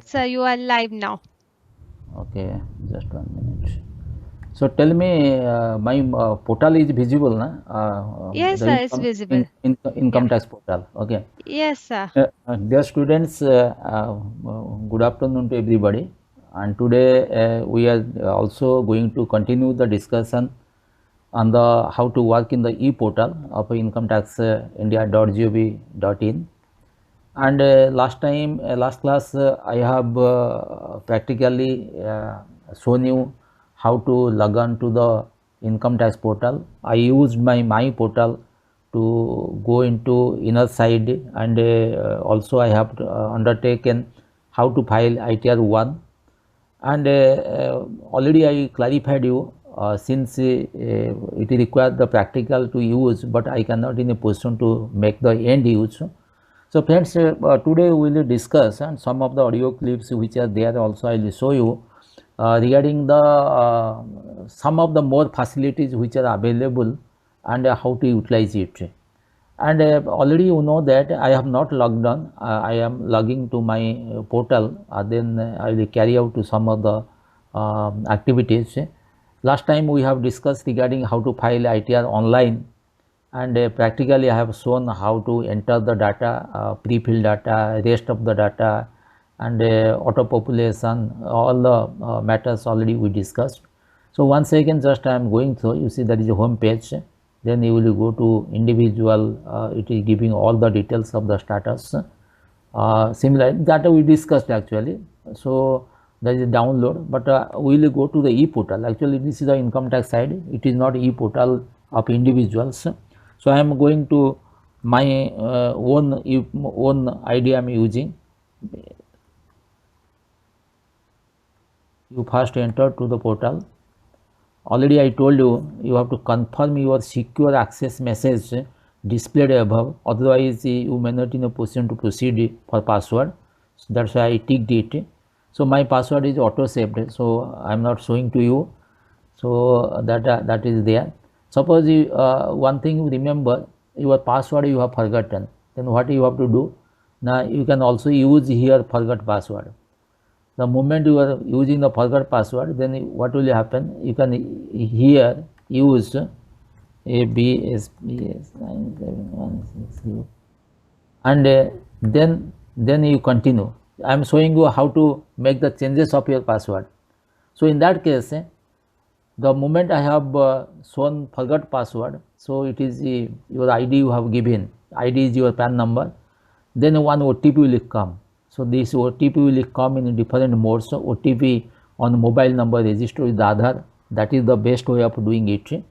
sir, you are live now. Okay, just 1 minute. So tell me, my portal is visible, na? Yes, The sir, it's visible. Yeah. income tax portal. Okay. Yes, sir. Dear students, good afternoon to everybody. And today we are also going to continue the discussion on the how to work in the e-portal of income tax india.gov.in. And last class, I have practically shown you how to log on to the income tax portal. I used my portal to go into inner side, and also I have undertaken how to file ITR 1. And already I clarified you, since it requires the practical to use, but I cannot in a position to make the end use. So friends, today we will discuss, and some of the audio clips which are there also I will show you regarding the some of the more facilities which are available, and how to utilize it. And already you know that I have not logged on. I am logging to my portal. Then I will carry out to some of the activities. Last time we have discussed regarding how to file ITR online, and practically I have shown how to enter the data, pre-filled data, rest of the data, and auto population, all the matters already we discussed. So once again, just I am going through. You see that is a home page. Then you will go to individual. It is giving all the details of the status. Similar that we discussed actually. So there is a download, but we will go to the e-portal. Actually, this is the income tax side. It is not e-portal of individuals. So I am going to my own ID I am using. You first enter to the portal. Already I told you, you have to confirm your secure access message displayed above, otherwise you may not in a position to proceed for password. So that's why I ticked it. So my password is auto saved, so I am not showing to you. So that is there. Suppose you, one thing you remember, your password you have forgotten, then what you have to do? Now you can also use here forgot password. The moment you are using the forgot password, then what will happen? You can here use ABSPS97160, and then you continue. I am showing you how to make the changes of your password. So in that case, the moment I have shown forgot password, so it is your ID you have given. ID is your PAN number. Then one OTP will come. So this OTP will come in different modes. So OTP on mobile number registered with Aadhaar. That is the best way of doing it.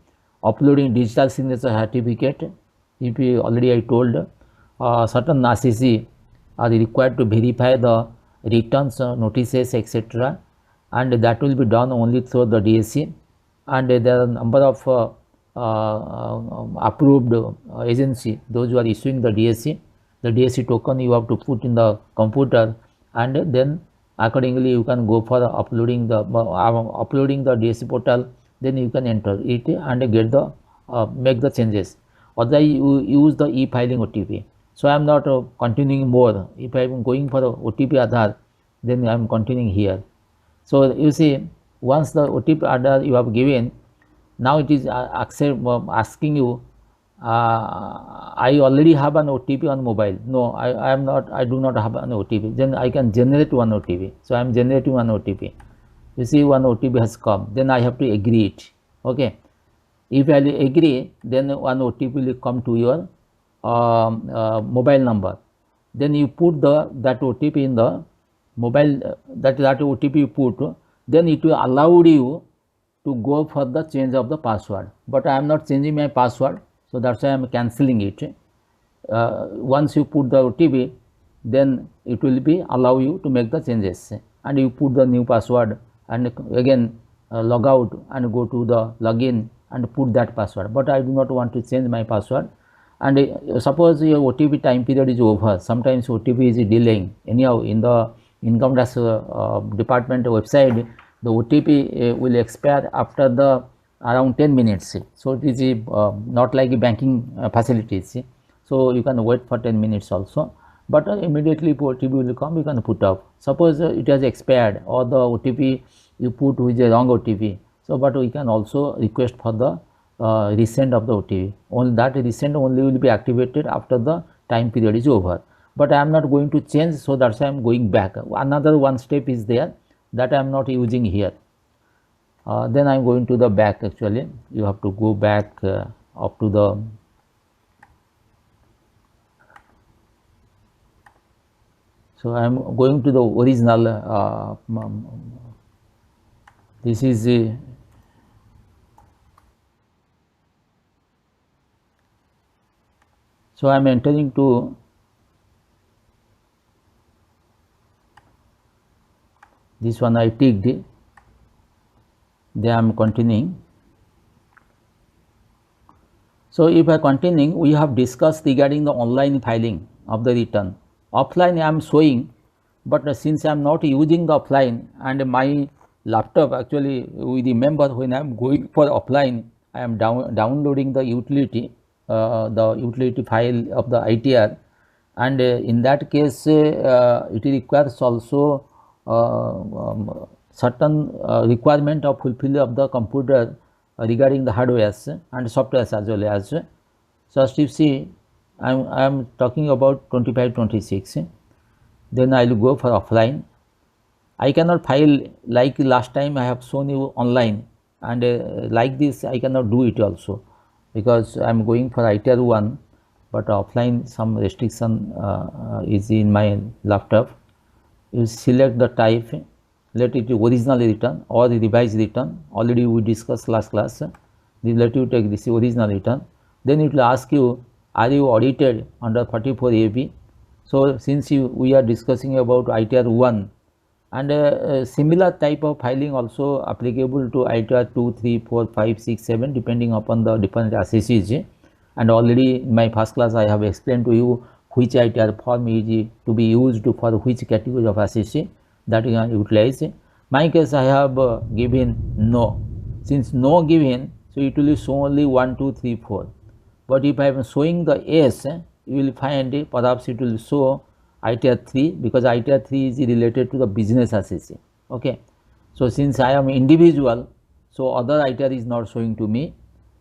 Uploading digital signature certificate. If you already I told, certain ACC are required to verify the returns, notices, etc. And that will be done only through the DSC. And there are a number of approved agency, those who are issuing the DSC. The DSC token you have to put in the computer, and then accordingly you can go for uploading the DSC portal. Then you can enter it and get the make the changes. Otherwise you use the e-filing OTP. So I am not continuing more. If I am going for the OTP Aadhaar, then I am continuing here. So you see, once the OTP order you have given, now it is asking you, I already have an OTP on mobile. No, I am not. I do not have an OTP. Then I can generate one OTP. So I am generating one OTP. You see, one OTP has come. Then I have to agree it. Okay. If I agree, then one OTP will come to your mobile number. Then you put that OTP in the mobile, that OTP you put, then it will allow you to go for the change of the password. But I am not changing my password, so that's why I am cancelling it. Once you put the OTP, then it will be allow you to make the changes, and you put the new password, and again log out and go to the login and put that password. But I do not want to change my password. And suppose your OTP time period is over. Sometimes OTP is delaying. Anyhow, in the income tax department website, the OTP will expire after the around 10 minutes. So it is not like banking facilities. So you can wait for 10 minutes also. but immediately OTP will come, you can put up. Suppose it has expired or the OTP you put with a wrong OTP, so but we can also request for the resend of the OTP. Only that resend only will be activated after the time period is over. But I am not going to change, so that's why I am going back. Another one step is there that I am not using here. Then I am going to the back. Actually you have to go back up to the so I am going to the original this is so I am entering to this one I ticked, then I am continuing. So if I continuing, we have discussed regarding the online filing of the return. Offline I am showing, but since I am not using the offline and my laptop, actually we remember when I am going for offline, I am downloading the utility file of the ITR, and in that case it requires also certain requirement of fulfill of the computer regarding the hardware and software as well as. So as you see, I am talking about 2526. Then I will go for offline. I cannot file like last time I have shown you online, and like this I cannot do it also, because I am going for ITR 1, but offline some restriction is in my laptop. You select the type, let it original return or the revised return. Already we discussed last class. Let you take this original return. Then it will ask you, are you audited under 44 AB? So since we are discussing about ITR 1, and similar type of filing also applicable to ITR 2, 3, 4, 5, 6, 7 depending upon the different assessees. And already in my first class I have explained to you which ITR form is to be used for which category of assessee, that you can utilize. My case I have given no. Since no given, so it will show only 1, 2, 3, 4. But if I am showing the S, you will find perhaps it will show ITR 3, because ITR 3 is related to the business assessee. Okay. So since I am individual, so other ITR is not showing to me,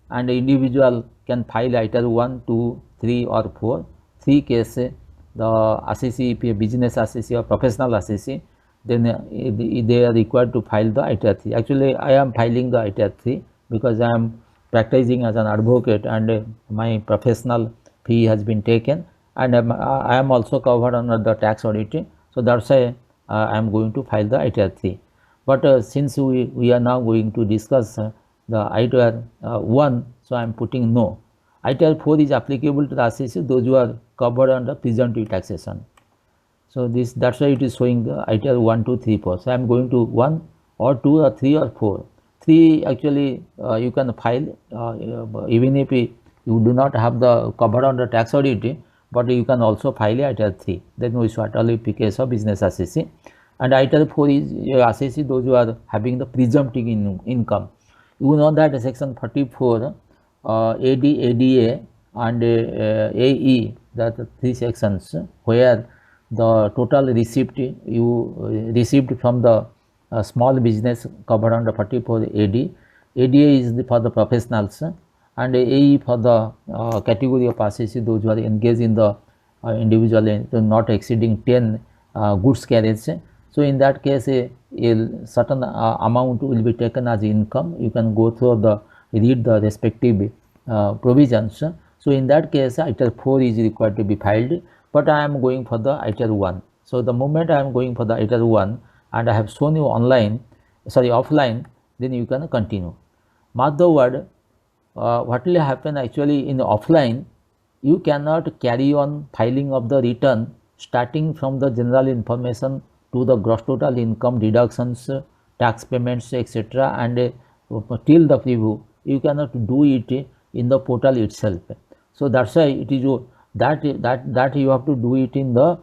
and individual can file ITR 1, 2, 3 or 4. 3 case the assessee, if a business assessee or professional assessee, then they are required to file the ITR 3. Actually I am filing the ITR 3 because I am practicing as an advocate, and my professional fee has been taken, and I am also covered under the tax audit. So that's why I am going to file the ITR 3. But since we are now going to discuss the ITR 1, so I am putting no. ITR 4 is applicable to the assessee, those who are covered under presumptive taxation. So that's why it is showing the ITR 1, 2, 3, 4. So I am going to 1 or 2 or 3 or 4. 3 actually you can file even if you do not have the covered under tax audit, but you can also file ITR 3. Then we should only pick case of business assessee, and ITR 4 is assessee those who are having the presumptive income. You know that section 44 AD, ADA and AE, that 3 sections where the total receipt you received from the small business covered under 44 AD. ADA is for the professionals, and AE for the category of assessee those who are engaged in the individual not exceeding 10 goods carriage. So in that case a certain amount will be taken as income. You can go through read the respective provisions. So in that case ITR 4 is required to be filed, but I am going for the ITR 1. So the moment I am going for the ITR 1 and I have shown you offline, then you can continue. Mark the word, what will happen actually in offline, you cannot carry on filing of the return starting from the general information to the gross total income, deductions, tax payments, etc., and till the preview. You cannot do it in the portal itself. So that's why it is that you have to do it in the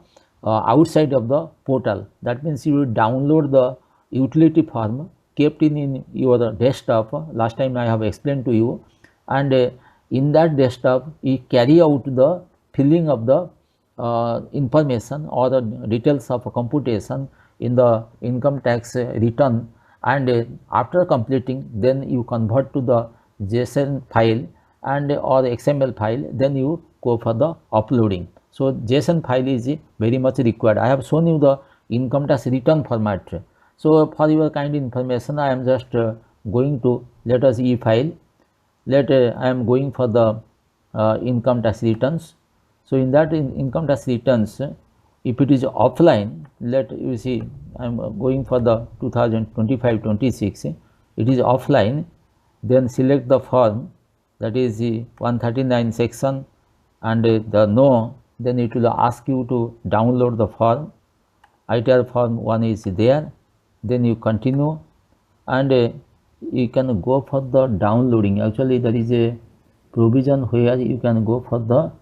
outside of the portal. That means you will download the utility form, kept in your desktop. Last time I have explained to you, and in that desktop you carry out the filling of the information or the details of computation in the income tax return, and after completing, then you convert to the JSON file and or XML file, then you go for the uploading. So JSON file is very much required. I have shown you the income tax return format. So for your kind information, I am just going to, let us e-file, I am going for the income tax returns. So in that income tax returns, if it is offline, let you see I am going for the 2025-26, it is offline, then select the form, that is the 139 section, and the no, then it will ask you to download the form. ITR form 1 is there, then you continue, and you can go for the downloading. Actually there is a provision where you can go for the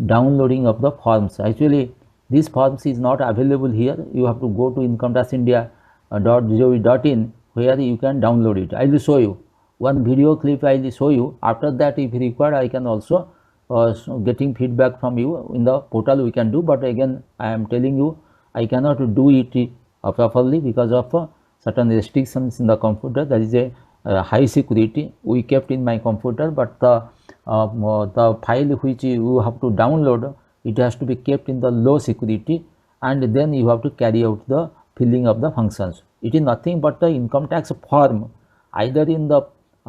downloading of the forms. Actually this forms is not available here. You have to go to incometaxindia.gov.in where you can download it. I will show you one video clip. I will show you. After that, if required, I can also getting feedback from you in the portal we can do, but again I am telling you I cannot do it properly because of certain restrictions in the computer. That is a high security we kept in my computer, but the file which you have to download, it has to be kept in the low security, and then you have to carry out the filling of the functions. It is nothing but the income tax form, either in the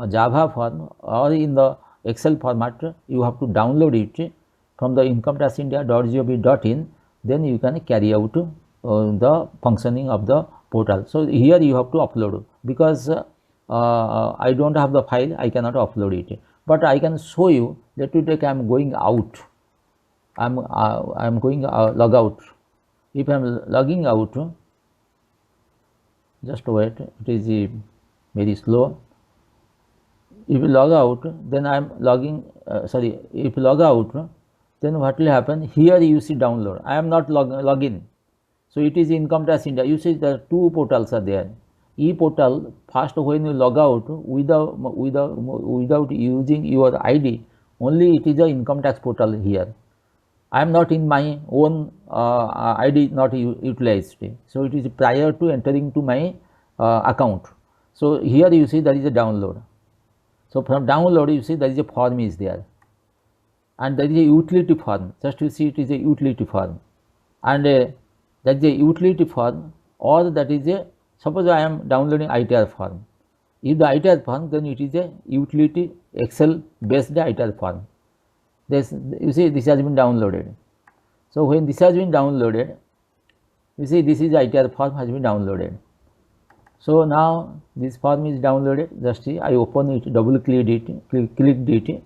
Java form or in the Excel format. You have to download it from the incometaxindia.gov.in, then you can carry out the functioning of the portal. So here you have to upload, because I don't have the file, I cannot upload it, but I can show you. Let me take, I am going out, I am going log out. If I am logging out, just wait, it is very slow. If you log out, then I am logging, sorry, if you log out, then what will happen? Here you see download. I am not login. So it is Income Tax India. You see the two portals are there. E-portal, first when you log out without using your ID, only it is a income tax portal here. I am not in my own ID, not utilized. So it is prior to entering to my account. So here you see there is a download. So from download you see there is a form is there, and there is a utility form. Just you see it is a utility form, and that is a utility form, or that is a, suppose I am downloading ITR form. If the ITR form, then it is a utility Excel based ITR form. This, you see this has been downloaded. So when this has been downloaded, you see this is ITR form has been downloaded. So now this form is downloaded. Just see, I open it, double clicked it, clicked it,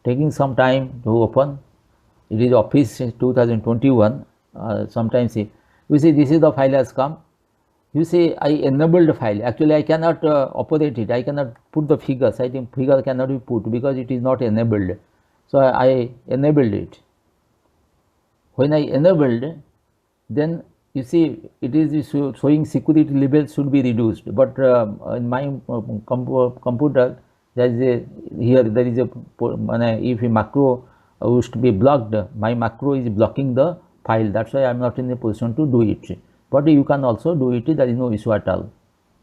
taking some time to open. It is Office 2021. Sometimes you see this is the file has come. You see I enabled the file. Actually I cannot operate it. I cannot put the figures. I think figure cannot be put because it is not enabled. So I enabled it. When I enabled, then you see it is showing security level should be reduced, but in my computer there is a, here there is a, if a macro used to be blocked, my macro is blocking the file. That's why I am not in a position to do it, but you can also do it. There is no issue at all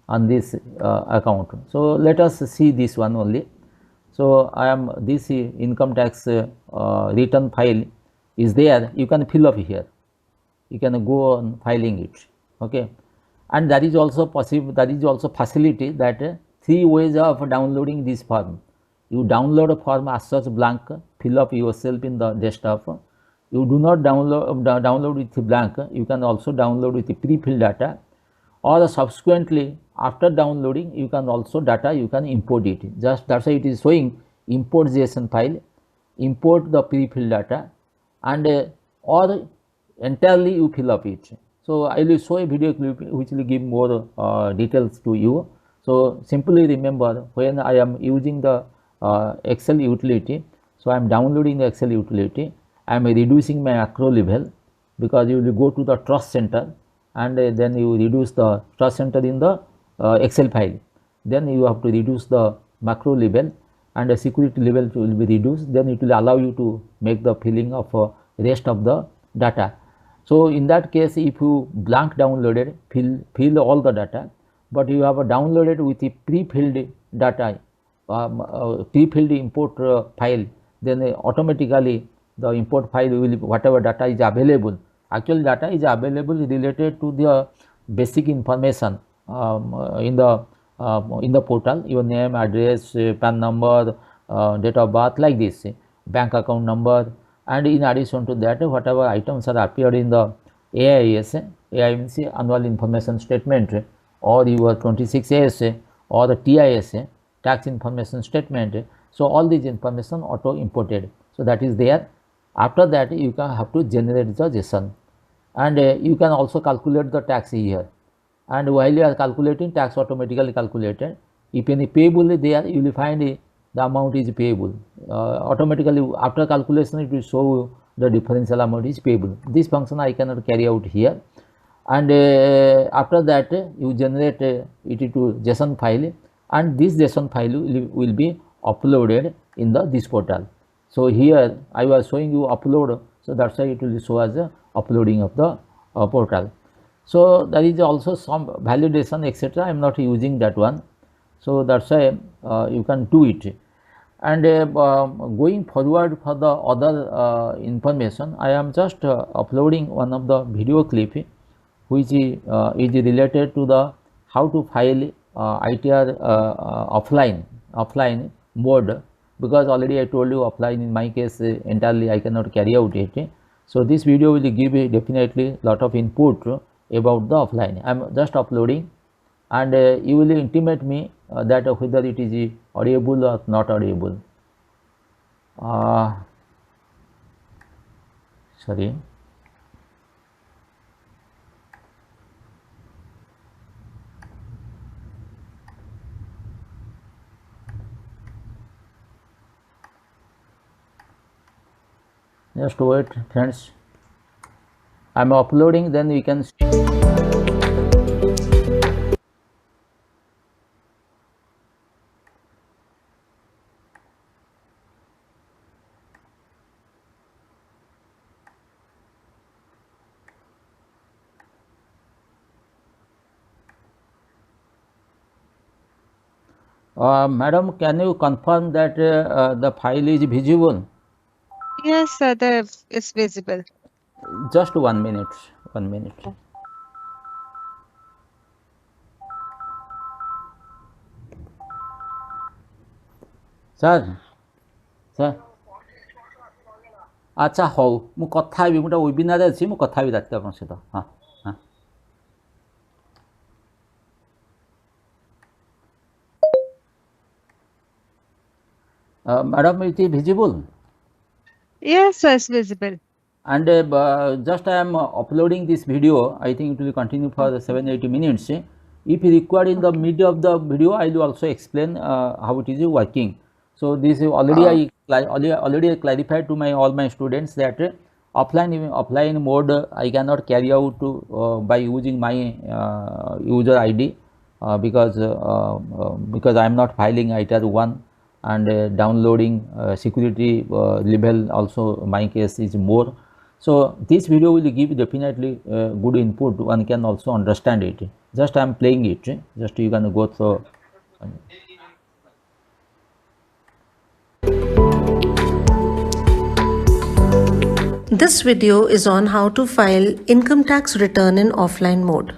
on this account. So let us see this one only. So I am, this income tax return file is there. You can fill up here. You can go on filing it, okay. And that is also possible, that is also facility that 3 ways of downloading this form. You download a form as such blank, fill up yourself in the desktop. You do not download with blank, you can also download with the pre-filled data, or subsequently after downloading you can also data, you can import it. Just that's why it is showing import JSON file, import the pre-filled data, and or entirely you fill up it. So I will show a video clip which will give more details to you. So simply remember, when I am using the Excel utility, so I am downloading the Excel utility, I am reducing my macro level, because you will go to the trust center and then you reduce the trust center in the Excel file, then you have to reduce the macro level, and the security level will be reduced, then it will allow you to make the filling of rest of the data. So in that case, if you blank downloaded, fill all the data, but you have a downloaded with a pre-filled data, pre-filled import file, then automatically the import file will be whatever data is available. Actual data is available related to the basic information in the portal, your name, address, PAN number, date of birth, like this, bank account number, and in addition to that, whatever items are appeared in the AIS, AI means annual information statement, or your 26AS or the TIS, tax information statement. So all these information auto imported, so that is there. After that, you can have to generate the JSON, and you can also calculate the tax here, and while you are calculating, tax automatically calculated. If any payable is there, you will find the amount is payable automatically. After calculation, it will show the differential amount is payable. This function I cannot carry out here, and after that you generate it to JSON file, and this JSON file will be uploaded in this portal. So here I was showing you upload, so that's why it will show as a uploading of the portal. So there is also some validation etc. I am not using that one, so that's why you can do it. And going forward for the other information, I am just uploading one of the video clip which is related to the how to file ITR offline mode, because already I told you offline in my case entirely I cannot carry out it. So this video will give you definitely lot of input about the offline. I am just uploading, and you will intimate me that whether it is audible or not audible. Sorry. Just wait, friends. I am uploading, then you can see. Madam, can you confirm that the file is visible? Yes, sir, it's visible. Just 1 minute. 1 minute. Sir, sir. अच्छा हो मु कथा भी गोटे webinar अच्छी मु कथा भी रात आप सहित हाँ हाँ madam, it is visible? Yes, sir, it's visible. And just I am uploading this video. I think it will continue for 7-8 minutes. If required in the middle of the video, I will also explain how it is working. So this is already I clarified to all my students that offline mode I cannot carry out by using my user ID because I am not filing ITR 1, and downloading security level also my case is more. So this video will give definitely good input. One can also understand it. Just I am playing it. Just you can go through. This video is on how to file income tax return in offline mode.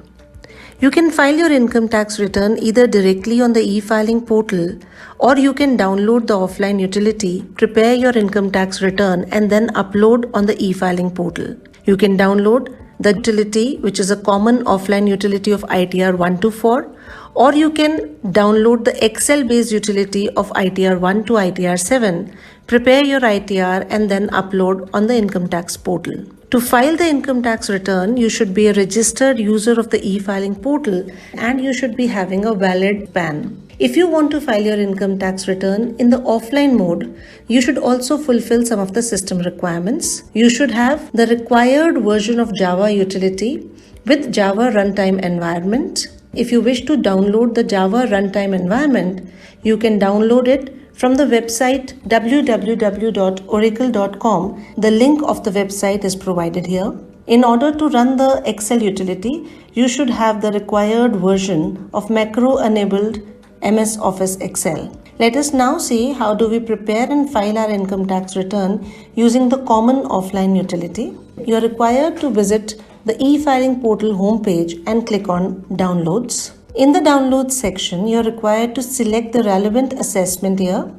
You can file your income tax return either directly on the e-filing portal, or you can download the offline utility, prepare your income tax return, and then upload on the e-filing portal. You can download the utility, which is a common offline utility of ITR 1 to 4, or you can download the Excel-based utility of ITR 1 to ITR 7, prepare your ITR, and then upload on the income tax portal. To file the income tax return, you should be a registered user of the e-filing portal, and you should be having a valid PAN. If you want to file your income tax return in the offline mode, you should also fulfill some of the system requirements. You should have the required version of Java utility with Java runtime environment. If you wish to download the Java runtime environment, you can download it from the website www.oracle.com. The link of the website is provided here. In order to run the Excel utility, you should have the required version of macro-enabled MS Office Excel. Let us now see how do we prepare and file our income tax return using the common offline utility. You are required to visit the e-filing portal homepage and click on Downloads. In the Downloads section, you are required to select the relevant assessment year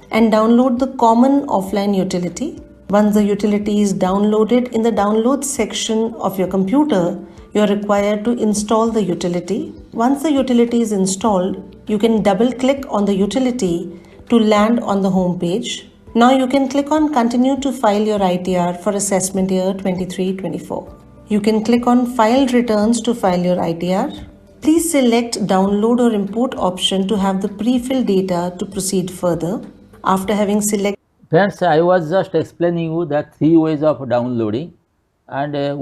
and download the common offline utility. Once the utility is downloaded in the Downloads section of your computer, you are required to install the utility. Once the utility is installed, you can double-click on the utility to land on the home page. Now you can click on Continue to file your ITR for assessment year 23-24. You can click on File Returns to file your ITR. Please select Download or Import option to have the pre-filled data to proceed further. After having selected, Friends, I was just explaining you that 3 ways of downloading, and your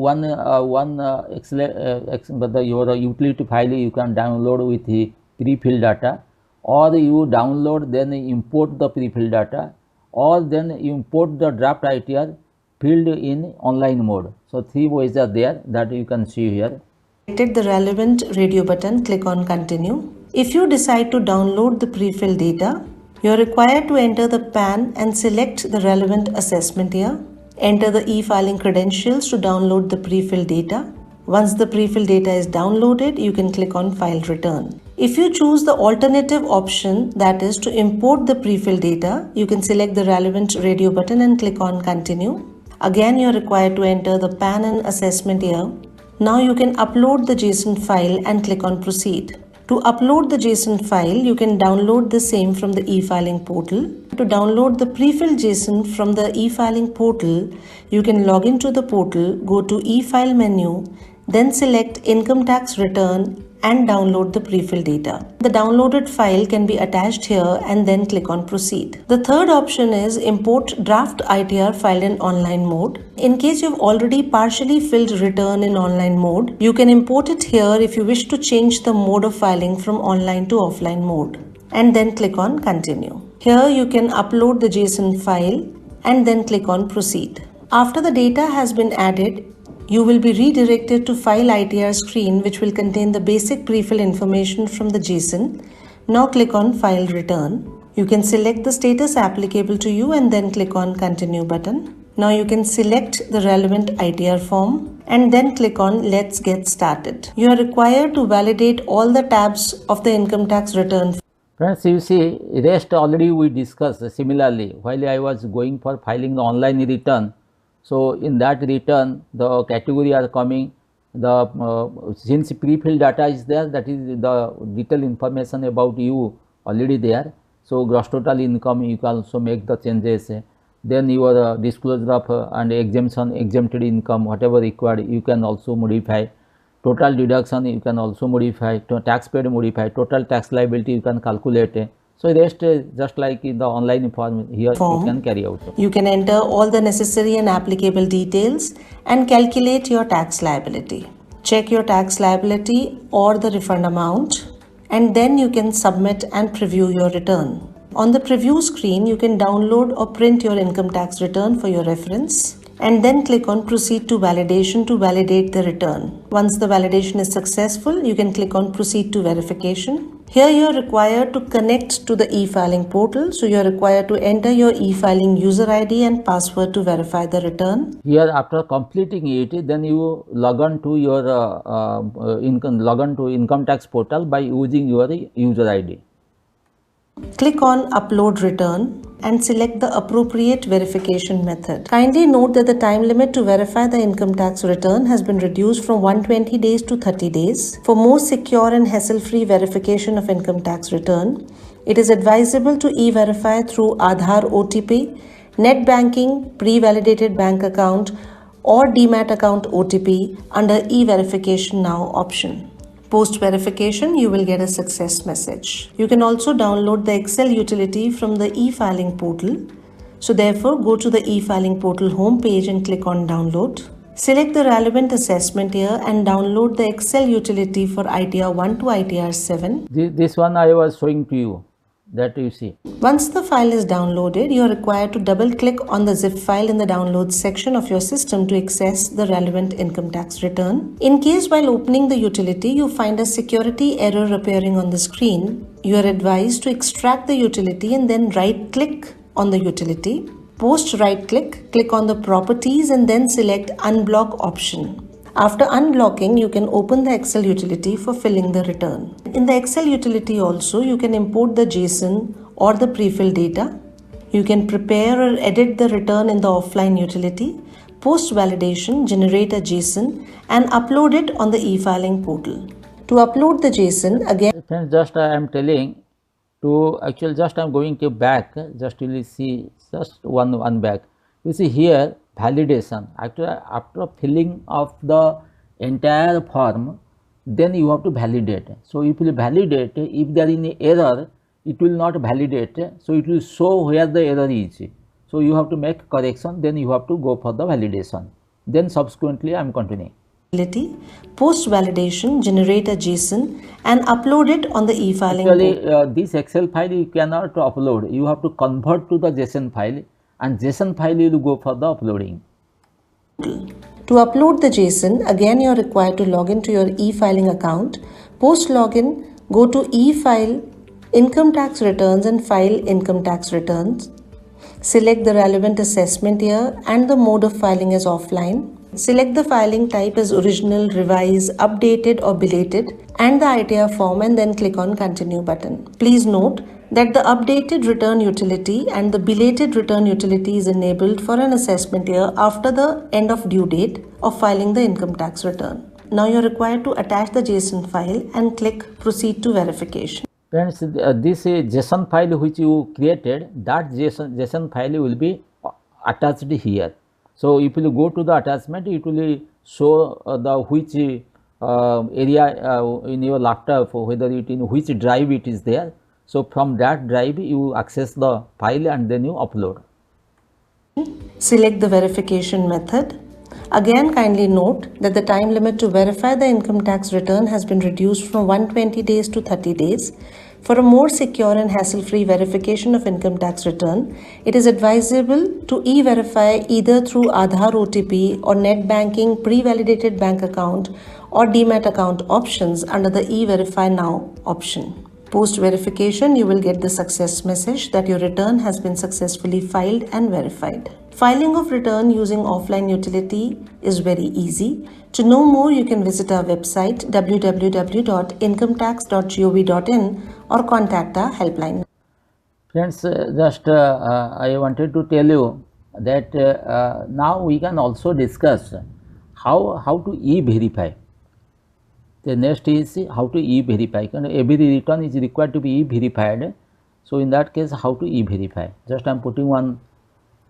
utility file you can download with the pre-filled data, or you download then import the pre-filled data, or then you import the draft ITR filled in online mode. So 3 ways are there that you can see here. the relevant radio button, click on Continue. If you decide to download the pre-filled data, you are required to enter the PAN and select the relevant assessment year. Enter the e-filing credentials to download the pre-filled data. Once the pre-filled data is downloaded, you can click on File Return. If you choose the alternative option, that is to import the pre-filled data, you can select the relevant radio button and click on Continue. Again, you are required to enter the PAN and assessment year. Now you can upload the JSON file and click on Proceed. To upload the JSON file, you can download the same from the e-filing portal. To download the pre-filled JSON from the e-filing portal, you can log into the portal, go to e-file menu, then select Income Tax Return and download the pre-filled data. The downloaded file can be attached here and then click on Proceed. The third option is Import Draft ITR filed in online mode. In case you've already partially filled return in online mode, you can import it here if you wish to change the mode of filing from online to offline mode, and then click on Continue. Here you can upload the JSON file and then click on Proceed. After the data has been added, you will be redirected to File ITR screen, which will contain the basic pre-fill information from the JSON. Now click on File Return. You can select the status applicable to you and then click on Continue button. Now you can select the relevant ITR form and then click on Let's Get Started. You are required to validate all the tabs of the income tax return. Friends, you see, rest already we discussed similarly while I was going for filing the online return. So in that return, the category are coming, the since pre-filled data is there, that is the detailed information about you already there. So gross total income, you can also make the changes. Then your disclosure of and exemption, exempted income, whatever required, you can also modify. Total deduction, you can also modify. Tax paid, modify. Total tax liability, you can calculate. So rest just like in the online form here you can carry out. You can enter all the necessary and applicable details and calculate your tax liability. Check your tax liability or the refund amount, and then you can submit and preview your return. On the preview screen, you can download or print your income tax return for your reference, and then click on Proceed to Validation to validate the return. Once the validation is successful, you can click on Proceed to Verification. Here you are required to connect to the e-filing portal. So you are required to enter your e-filing user ID and password to verify the return. Here after completing it, then you log on to your income tax portal by using your user ID. Click on Upload Return and select the appropriate verification method. Kindly note that the time limit to verify the income tax return has been reduced from 120 days to 30 days. For more secure and hassle-free verification of income tax return, it is advisable to e-verify through Aadhaar OTP, net banking, pre-validated bank account, or DMAT account OTP under e-verification now option. Post verification, you will get a success message. You can also download the Excel utility from the e-filing portal. So therefore, go to the e-filing portal homepage and click on download. Select the relevant assessment here and download the Excel utility for ITR 1 to ITR 7. This one I was showing to you. that you see. Once the file is downloaded, you are required to double-click on the zip file in the downloads section of your system to access the relevant income tax return. In case while opening the utility, you find a security error appearing on the screen, you are advised to extract the utility and then right-click on the utility. Post right-click, click on the properties and then select unblock option. After unblocking, you can open the Excel utility for filling the return. In the Excel utility also, you can import the JSON or the pre-filled data. You can prepare or edit the return in the offline utility, post validation, generate a JSON and upload it on the e-filing portal. To upload the JSON, again, Friends, just I am telling to actually just I am going to back, just you will see just one back. You see here validation, after filling of the entire form, then you have to validate. So if you validate, if there is any error, it will not validate, so it will show where the error is. So you have to make correction, then you have to go for the validation. Then subsequently I am continuing. post validation, generate a JSON and upload it on the e-filing Actually, portal. this Excel file you cannot upload. You have to convert to the JSON file, and JSON file you will go for the uploading. To upload the JSON, again you are required to log into your e-filing account. Post login, go to e-file, income tax returns and file income tax returns. Select the relevant assessment year and the mode of filing as offline. Select the filing type as original, revise, updated or belated and the ITR form and then click on continue button. Please note that the updated return utility and the belated return utility is enabled for an assessment year after the end of due date of filing the income tax return. Now you are required to attach the JSON file and click proceed to verification. Friends, this JSON file which you created, that JSON file will be attached here. So if you go to the attachment, it will show the which area in your laptop, whether it in which drive it is there. So from that drive you access the file and then you upload. Select the verification method. Again, kindly note that the time limit to verify the income tax return has been reduced from 120 days to 30 days. For a more secure and hassle-free verification of income tax return, it is advisable to e-verify either through Aadhaar OTP or net banking, pre-validated bank account or demat account options under the e-verify now option. Post verification, you will get the success message that your return has been successfully filed and verified. Filing of return using offline utility is very easy. To know more, you can visit our website www.incometax.gov.in or contact our helpline. Friends, just I wanted to tell you that now we can also discuss how to e-verify. The next is how to e-verify. Every return is required to be e-verified. So in that case, how to e-verify? Just I am putting one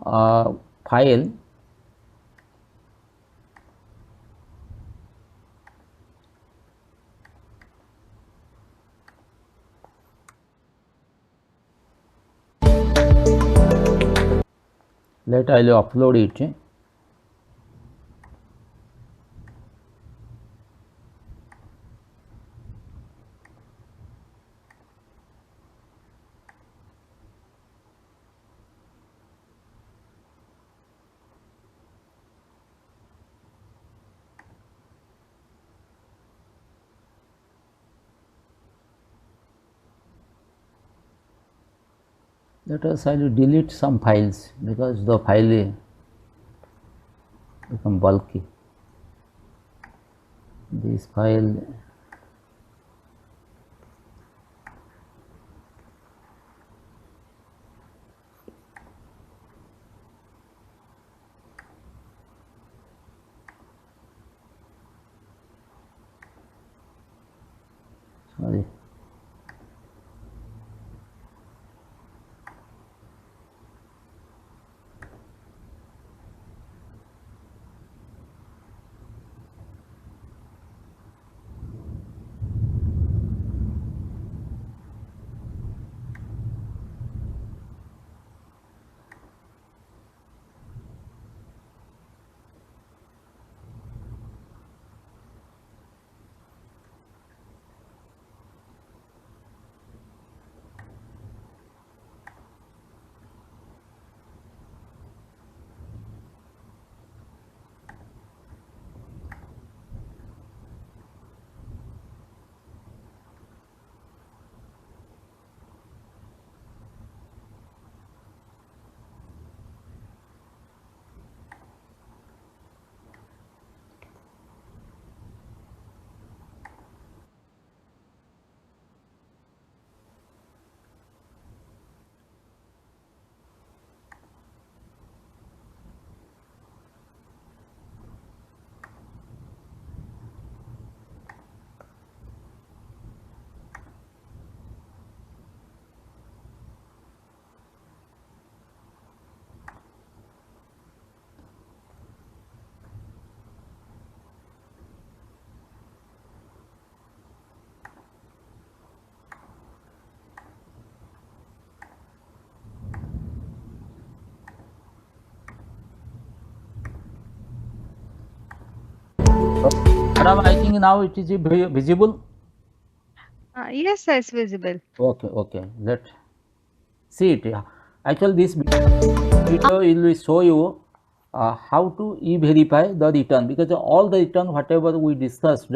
file. Let I will upload it. Let us I will delete some files because the file become bulky. This file sorry. Madam, I think now it is visible. Yes, sir, it's visible. Okay. Let's see it. Yeah. Actually, this video will show you how to e-verify the return, because all the return whatever we discussed,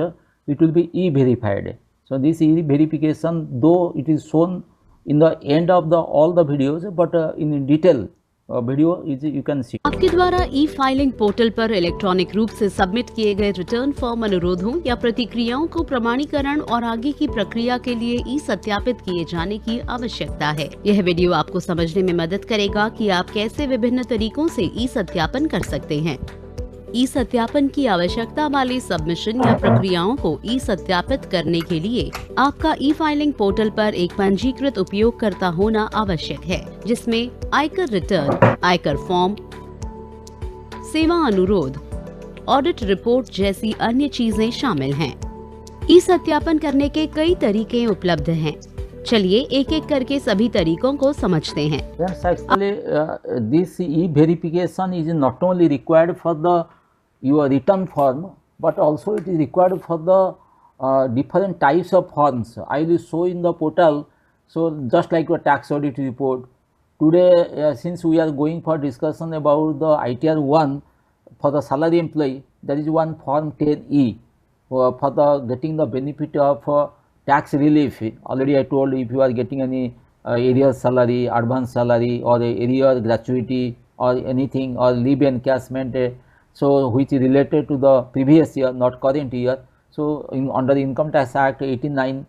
it will be e-verified. So this e-verification, though it is shown in the end of all the videos, but in detail video is you can see. आपके द्वारा ई filing portal पर electronic रूप से submit किए गए return form अनुरोधों या प्रतिक्रियाओं को प्रमाणीकरण और आगे की प्रक्रिया के लिए ई सत्यापित किए जाने की आवश्यकता है। यह वीडियो आपको समझने में मदद करेगा कि आप कैसे विभिन्न तरीकों से ई सत्यापन कर सकते हैं। ई सत्यापन की आवश्यकता वाली सबमिशन या प्रक्रियाओं को ई सत्यापित करने के लिए आपका ई फाइलिंग पोर्टल पर एक पंजीकृत उपयोगकर्ता होना आवश्यक है, जिसमें आयकर रिटर्न, आयकर फॉर्म, सेवा अनुरोध, ऑडिट रिपोर्ट जैसी अन्य चीजें शामिल हैं। ई सत्यापन करने के कई तरीके उपलब्ध हैं। चलिए एक एक करके सभी तरीकों को समझते हैं। Yes, actually, this e-verification is not only required for your return form, but also it is required for the different types of forms. I will show in the portal. So just like your tax audit report. Today, since we are going for discussion about the ITR 1 for the salary employee, there is one form 10E for the getting the benefit of tax relief. Already I told, if you are getting any arrears salary, advance salary, or arrears gratuity, or anything, or leave encashment, so which is related to the previous year, not current year. So under the Income Tax Act 89,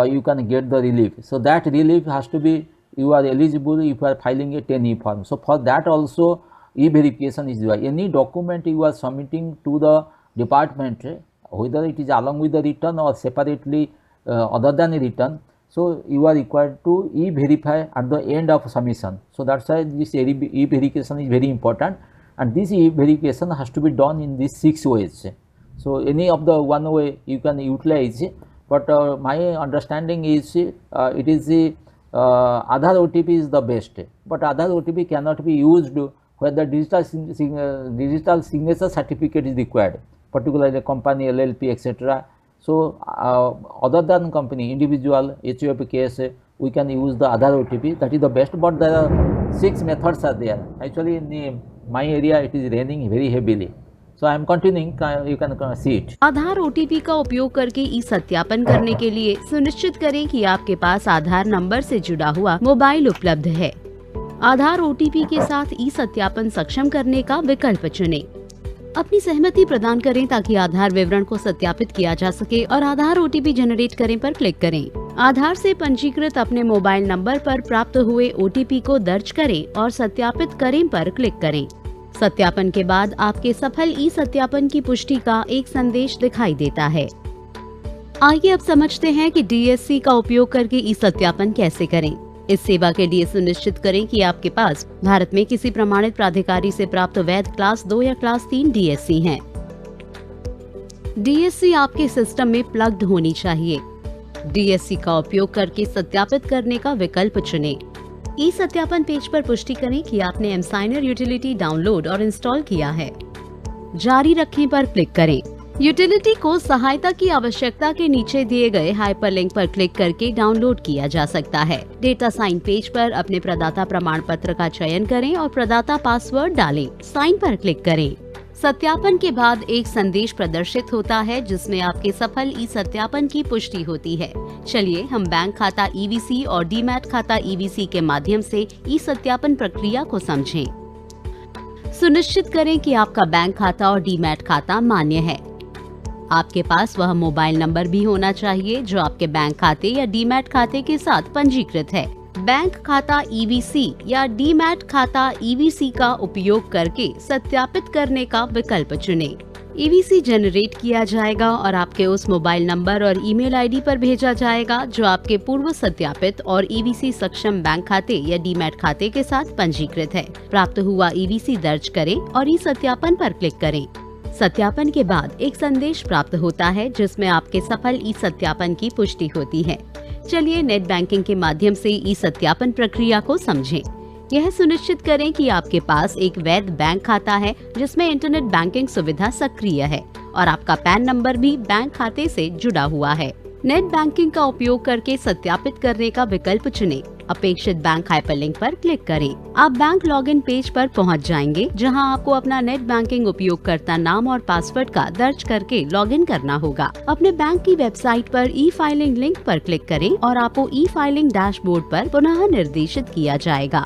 you can get the relief. So that relief has to be, you are eligible if you are filing a 10E form. So for that also e-verification is required. Any document you are submitting to the department, whether it is along with the return or separately other than a return, so you are required to e-verify at the end of submission. So that's why this e-verification is very important, and this e-verification has to be done in these 6 ways. So any of the one way you can utilize, but my understanding is it is Aadhaar OTP is the best, but Aadhaar OTP cannot be used where the digital signature certificate is required, particularly the company, LLP, etc. So other than company, individual, HUF case, we can use the Aadhaar OTP, that is the best, but there are 6 methods are there. Actually in my area it is raining very heavily. So I am continuing, you can see it. Aadhaar OTP का उपयोग करके ई सत्यापन करने के लिए सुनिश्चित करें कि आपके पास आधार नंबर से जुड़ा हुआ मोबाइल उपलब्ध है। आधार OTP के साथ ई सत्यापन सक्षम करने का विकल्प चुनें। अपनी सहमति प्रदान करें ताकि आधार विवरण को सत्यापित किया जा सके और आधार OTP जनरेट करें पर क्लिक करें। आधार से पंजीकृत अपने मोबाइल नंबर पर प्राप्त हुए OTP को दर्ज करें और सत्यापित करें पर क्लिक करें। सत्यापन के बाद आपके सफल ई सत्यापन की पुष्टि का एक संदेश दिखाई देता है। आइए अब समझते हैं कि DSC का उपयोग करके ई सत्यापन कैसे करें। इस सेवा के लिए सुनिश्चित करें कि आपके पास भारत में किसी प्रमाणित प्राधिकारी से प्राप्त वैध क्लास 2 या क्लास 3 DSC हैं। DSC आपके सिस्टम में प्लग्ड होनी चाहिए। DSC का उपयोग करके सत्यापित करने का विकल्प चुनें। ई सत्यापन पेज पर पुष्टि करें कि आपने एमसाइनर यूटिलिटी डाउनलोड और इंस्टॉल किया है। जारी रखें पर क्लिक करें। यूटिलिटी को सहायता की आवश्यकता के नीचे दिए गए हाइपरलिंक पर क्लिक करके डाउनलोड किया जा सकता है। डेटा साइन पेज पर अपने प्रदाता प्रमाण पत्र का चयन करें और प्रदाता पासवर्ड डालें। साइन पर क्लिक करें। सत्यापन के बाद एक संदेश प्रदर्शित होता है जिसमें आपके सफल ई सत्यापन की पुष्टि होती है। चलिए हम बैंक खाता EVC और डीमैट खाता EVC के माध्यम से ई सत्यापन प्रक्रिया को समझें। सुनिश्चित करें कि आपका बैंक खाता और डीमैट खाता मान्य है। आपके पास वह मोबाइल नंबर भी होना चाहिए जो आपके बैंक खाते या डीमैट खाते के साथ पंजीकृत है। बैंक खाता EVC या डीमैट खाता EVC का उपयोग करके सत्यापित करने का विकल्प चुनें। EVC जनरेट किया जाएगा और आपके उस मोबाइल नंबर और ईमेल आईडी पर भेजा जाएगा जो आपके पूर्व सत्यापित और EVC सक्षम बैंक खाते या डीमैट खाते के साथ पंजीकृत है। प्राप्त हुआ EVC दर्ज करें और ई सत्यापन पर क्लिक करें। सत्यापन के बाद एक संदेश प्राप्त होता है जिसमें आपके सफल ई सत्यापन की पुष्टि होती है। चलिए नेट बैंकिंग के माध्यम से ई सत्यापन प्रक्रिया को समझें। यह सुनिश्चित करें कि आपके पास एक वैध बैंक खाता है जिसमें इंटरनेट बैंकिंग सुविधा सक्रिय है और आपका पैन नंबर भी बैंक खाते से जुड़ा हुआ है। नेट बैंकिंग का उपयोग करके सत्यापित करने का विकल्प चुनें। अपेक्षित बैंक हाइपरलिंक पर क्लिक करें। आप बैंक लॉगिन पेज पर पहुंच जाएंगे, जहां आपको अपना नेट बैंकिंग उपयोगकर्ता नाम और पासवर्ड का दर्ज करके लॉगिन करना होगा। अपने बैंक की वेबसाइट पर ई फाइलिंग लिंक पर क्लिक करें और आपको ई फाइलिंग डैशबोर्ड पर पुनः निर्देशित किया जाएगा।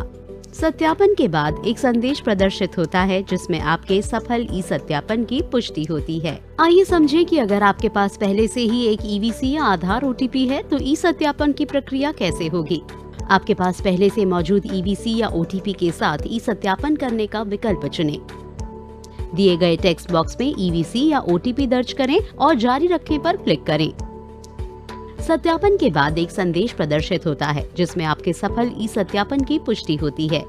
सत्यापन के बाद एक संदेश प्रदर्शित होता है, जिसमें आपके सफल ई सत्यापन की पुष्टि होती है। आइए समझें कि अगर आपके पास पहले से ही एक ईवीसी या आधार ओटीपी है तो ई सत्यापन की प्रक्रिया कैसे होगी। आपके पास पहले से मौजूद ईवीसी या ओटीपी के साथ ई सत्यापन करने का विकल्प चुनें। दिए गए टेक्स्ट बॉक्स में ईवीसी या ओटीपी दर्ज करें और जारी रखें पर क्लिक करें। सत्यापन के बाद एक संदेश प्रदर्शित होता है, जिसमें आपके सफल ई सत्यापन की पुष्टि होती है।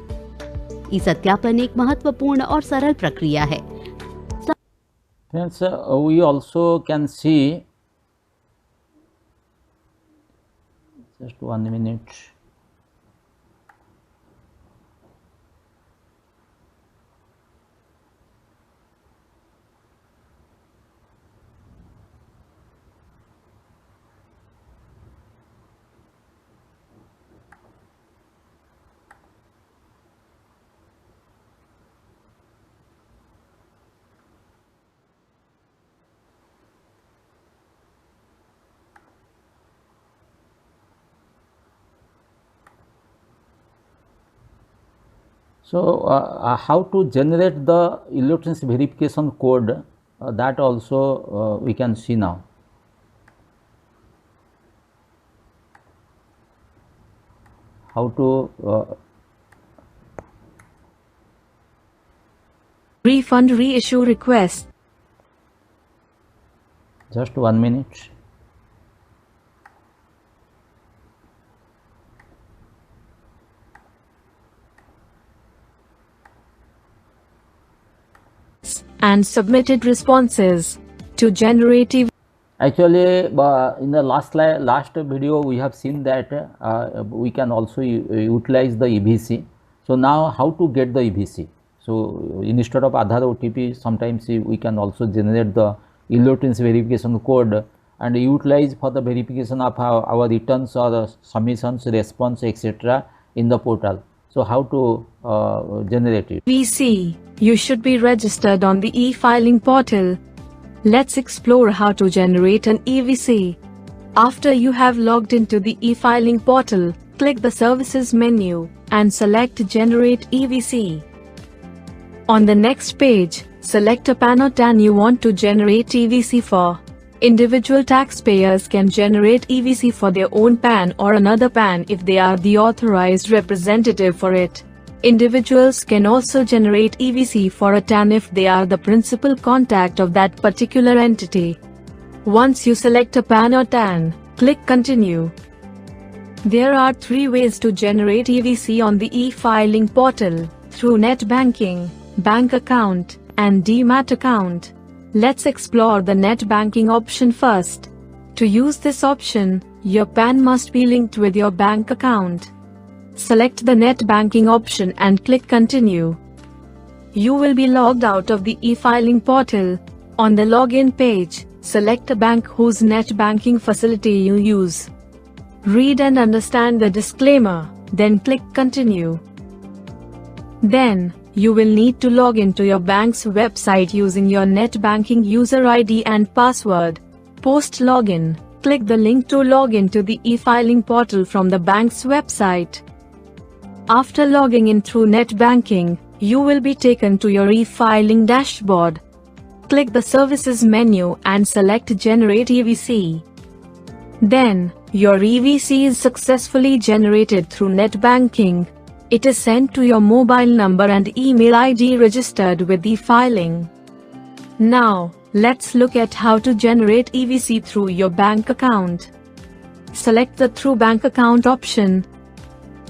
ई सत्यापन एक महत्वपूर्ण और सरल प्रक्रिया है। Friends, we also can see, just 1 minute. So, how to generate the electronic verification code, that also we can see now. How to refund reissue request. just 1 minute. And submitted responses to generate Actually, in the last video we have seen that we can also utilize the EVC. So now how to get the EVC? So instead of Aadhaar OTP, sometimes we can also generate the electronic verification code and utilize for the verification of our returns or the submissions, response, etc. in the portal. So how to generate it? EVC. You should be registered on the e-filing portal. Let's explore how to generate an EVC. After you have logged into the e-filing portal, click the Services menu and select Generate EVC. On the next page, select a PAN or TAN you want to generate EVC for. Individual taxpayers can generate EVC for their own PAN or another PAN if they are the authorized representative for it. Individuals can also generate EVC for a TAN if they are the principal contact of that particular entity. Once you select a PAN or TAN, click Continue. There are 3 ways to generate EVC on the e-filing portal: through net banking, bank account, and demat account. Let's explore the net banking option first. To use this option, your PAN must be linked with your bank account. Select the net banking option and click Continue. You will be logged out of the e-filing portal. On the login page, select a bank whose net banking facility you use. Read and understand the disclaimer, then click Continue. Then, you will need to log into your bank's website using your net banking user ID and password. Post login, click the link to log into the e-filing portal from the bank's website. After logging in through net banking, you will be taken to your e-filing dashboard. Click the Services menu and select Generate EVC. Then, your EVC is successfully generated through net banking. It is sent to your mobile number and email ID registered with e-filing. Now, let's look at how to generate EVC through your bank account. Select the Through Bank Account option.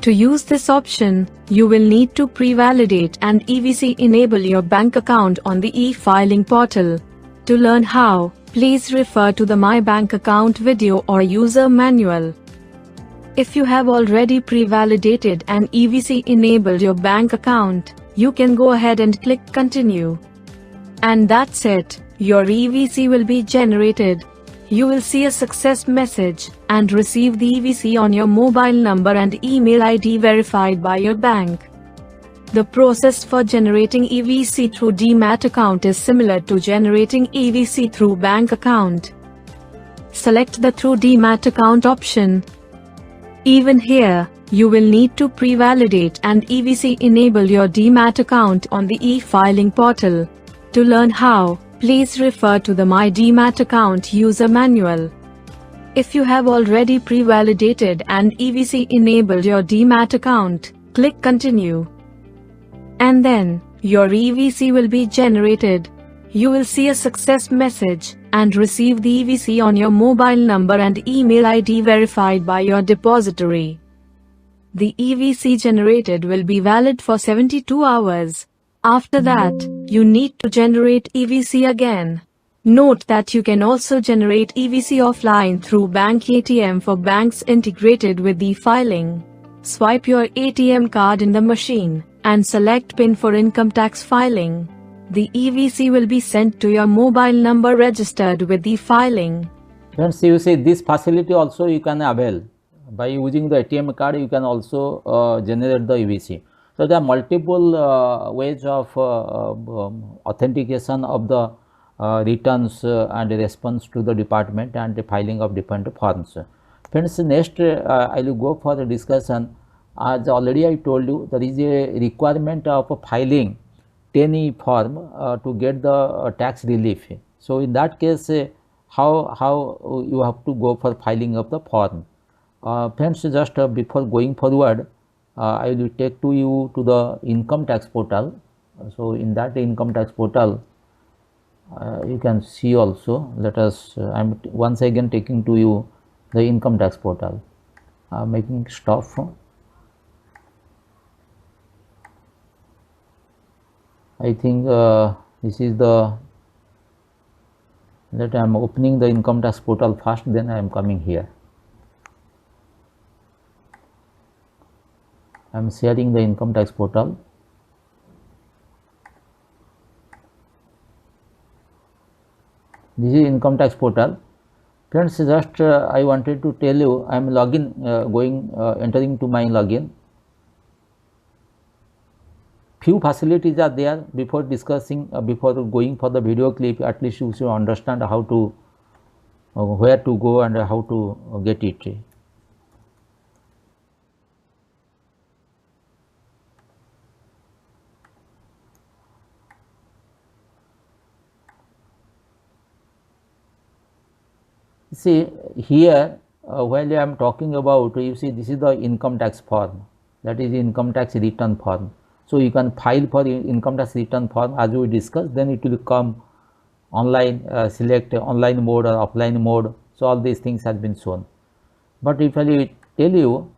To use this option, you will need to pre-validate and EVC enable your bank account on the e-filing portal. To learn how, please refer to the My Bank Account video or user manual. If you have already pre-validated and EVC enabled your bank account, you can go ahead and click Continue. And that's it. your EVC will be generated. You will see a success message and receive the EVC on your mobile number and email ID verified by your bank. The process for generating EVC through Demat account is similar to generating EVC through bank account. Select the Through Demat account option. Even here, you will need to pre-validate and EVC enable your Demat account on the e-filing portal. To learn how, please refer to the My Demat account user manual. If you have already pre-validated and EVC enabled your Demat account, click Continue. And then, your EVC will be generated. You will see a success message and receive the EVC on your mobile number and email ID verified by your depository. The EVC generated will be valid for 72 hours. After that, you need to generate EVC again. Note that you can also generate EVC offline through bank ATM for banks integrated with e-filing. Swipe your ATM card in the machine and select PIN for income tax filing. The EVC will be sent to your mobile number registered with e-filing. Friends, you see this facility also you can avail. By using the ATM card, you can also generate the EVC. So there are multiple ways of authentication of the returns and response to the department and the filing of different forms. Friends, next I will go for the discussion. As already I told you, there is a requirement of filing 10E form to get the tax relief. So in that case, how you have to go for filing of the form. Friends, just before going forward, I will take to you to the income tax portal. So in that income tax portal, you can see also. Let us. I am once again taking to you the income tax portal. Making stop. I think this is the. That I am opening the income tax portal first. Then I am coming here. I am sharing the income tax portal. This is income tax portal. Friends, just I wanted to tell you, I am entering to my login. Few facilities are there. Before discussing, before going for the video clip, at least you should understand how to, where to go and how to get it. See here, while I am talking about, you see this is the income tax form, that is income tax return form. So you can file for income tax return form as we discussed, then it will come online, select online mode or offline mode. So all these things have been shown. But if I tell you,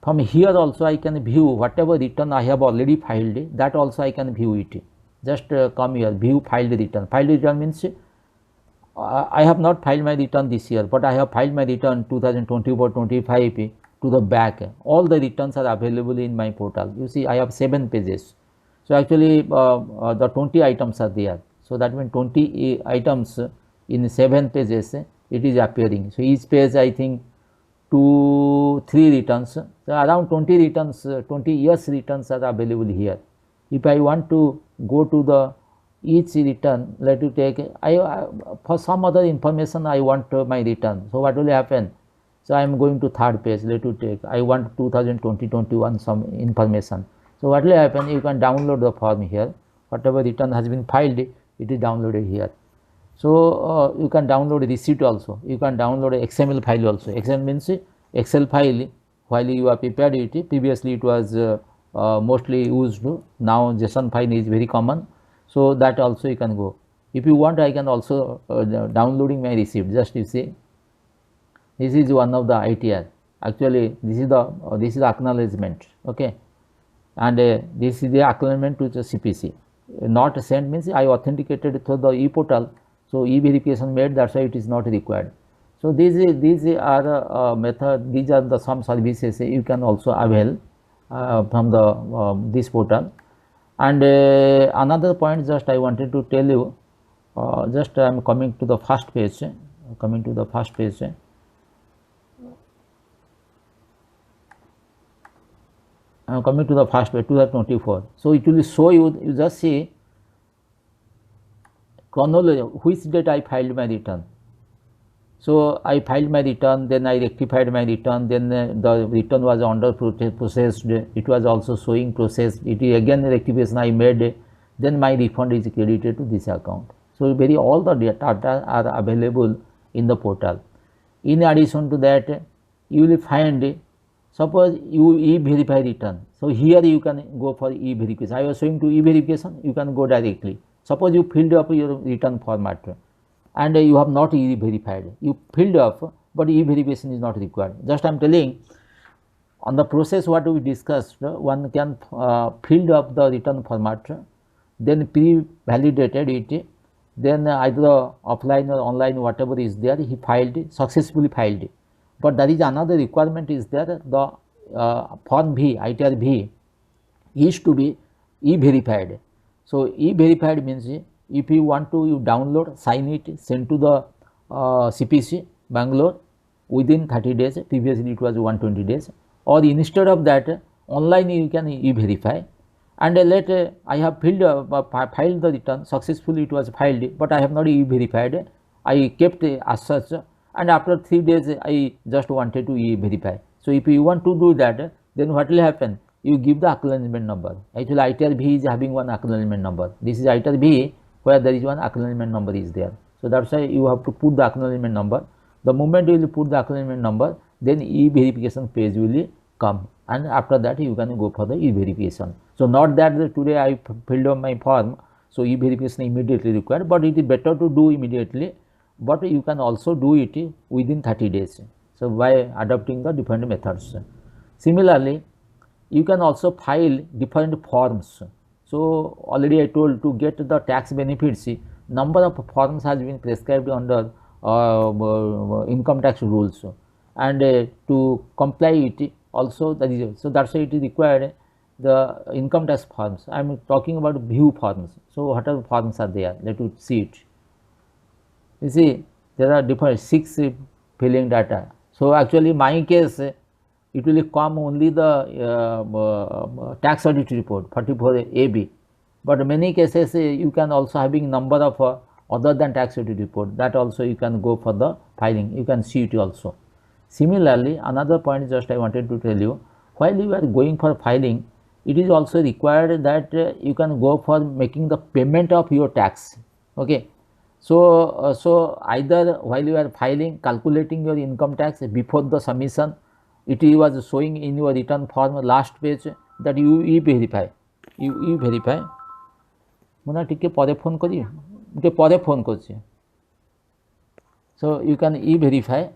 from here also I can view whatever return I have already filed, that also I can view it. Just come here, view filed return. Filed return means I have not filed my return this year, but I have filed my return 2024-25 to the back. All the returns are available in my portal. You see, I have 7 pages. So actually, the 20 items are there. So that means 20 items in 7 pages it is appearing. So each page I think 2-3 returns. So around 20 returns, 20 years returns are available here. If I want to go to the each return, let you take, for some other information I want my return. So what will happen? So I am going to third page, let you take, I want 2020-21 some information. So what will happen? You can download the form here. Whatever return has been filed, it is downloaded here. So you can download receipt also. You can download XML file also. XML means Excel file. While you are prepared it, previously it was mostly used. Now JSON file is very common. So that also you can go. If you want, I can also downloading my receipt. Just you see, this is one of the ITR. Actually, this is the acknowledgement. Okay, and this is the acknowledgement to the CPC. Not sent means I authenticated through the e-portal. So e-verification made. That's why it is not required. So these are method. These are the some services you can also avail from the this portal. And another point just I wanted to tell you, Just I am coming to the first page. Coming to the first page. I am coming to the first page 2024. So it will show you. You just see chronology. Which date I filed my return. So I filed my return, then I rectified my return, then the return was under processed, it was also showing processed, it is again rectification I made, then my refund is credited to this account. So all the data are available in the portal. In addition to that, you will find, suppose you e-verify return. So here you can go for e-verification. I was showing to e-verification, you can go directly. Suppose you filled up your return format and you have not e-verified, you filled up but e-verification is not required. Just I am telling on the process what we discussed, one can fill up the return format, then pre-validated it, then either offline or online whatever is there, he filed, successfully filed. But there is another requirement is there, the form V, ITR V is to be e-verified. So e-verified means if you want to, you download, sign it, send to the CPC Bangalore within 30 days, previously it was 120 days, or instead of that online you can e-verify, and later I have filed the return, successfully it was filed, but I have not e-verified, I kept as such, and after 3 days I just wanted to e-verify. So if you want to do that, then what will happen? You give the acknowledgement number. Actually ITR V is having one acknowledgement number. This is ITR V where there is one acknowledgement number is there. So that's why you have to put the acknowledgement number. The moment you will put the acknowledgement number, then e-verification page will come, and after that you can go for the e-verification. So not that today I filled up my form, so e-verification immediately required, but it is better to do immediately, but you can also do it within 30 days. So by adopting the different methods. Similarly, you can also file different forms. So already I told, to get the tax benefits, number of forms has been prescribed under income tax rules, and to comply it also that is, so that's why it is required the income tax forms. I am talking about view forms. So what are the forms are there? Let us see it. You see there are different 6 filling data. So actually my case, it will come only the tax audit report 44 AB, but many cases you can also having number of other than tax audit report, that also you can go for the filing, you can see it also. Similarly, another point just I wanted to tell you, while you are going for filing, it is also required that you can go for making the payment of your tax. Okay. So, so either while you are filing, calculating your income tax before the submission, it was showing in your return form last page that you e-verify. You e-verify. Muna tike pore phone kari. Tike pore phone korche. So you can e-verify,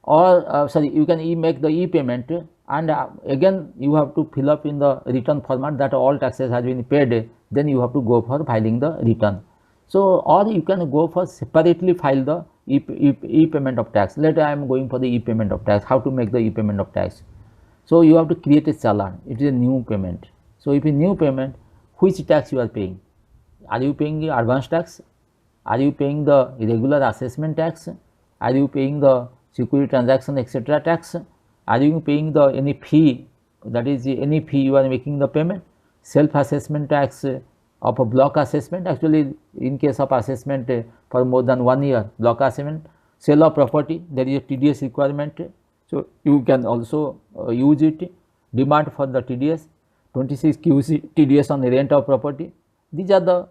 or sorry, you can make the e-payment, and again you have to fill up in the return format that all taxes has been paid. Then you have to go for filing the return. So, or you can go for separately file the e-payment of tax. Later I am going for the e-payment of tax. How to make the e-payment of tax? So you have to create a challan. It is a new payment. So if a new payment, which tax you are paying? Are you paying the advance tax? Are you paying the regular assessment tax? Are you paying the security transaction etc. tax? Are you paying the any fee, that is any fee you are making the payment? Self-assessment tax of a block assessment, actually in case of assessment for more than 1 year, block assessment, sale of property, there is a TDS requirement, so you can also use it, demand for the TDS, 26 QC TDS on the rent of property. These are the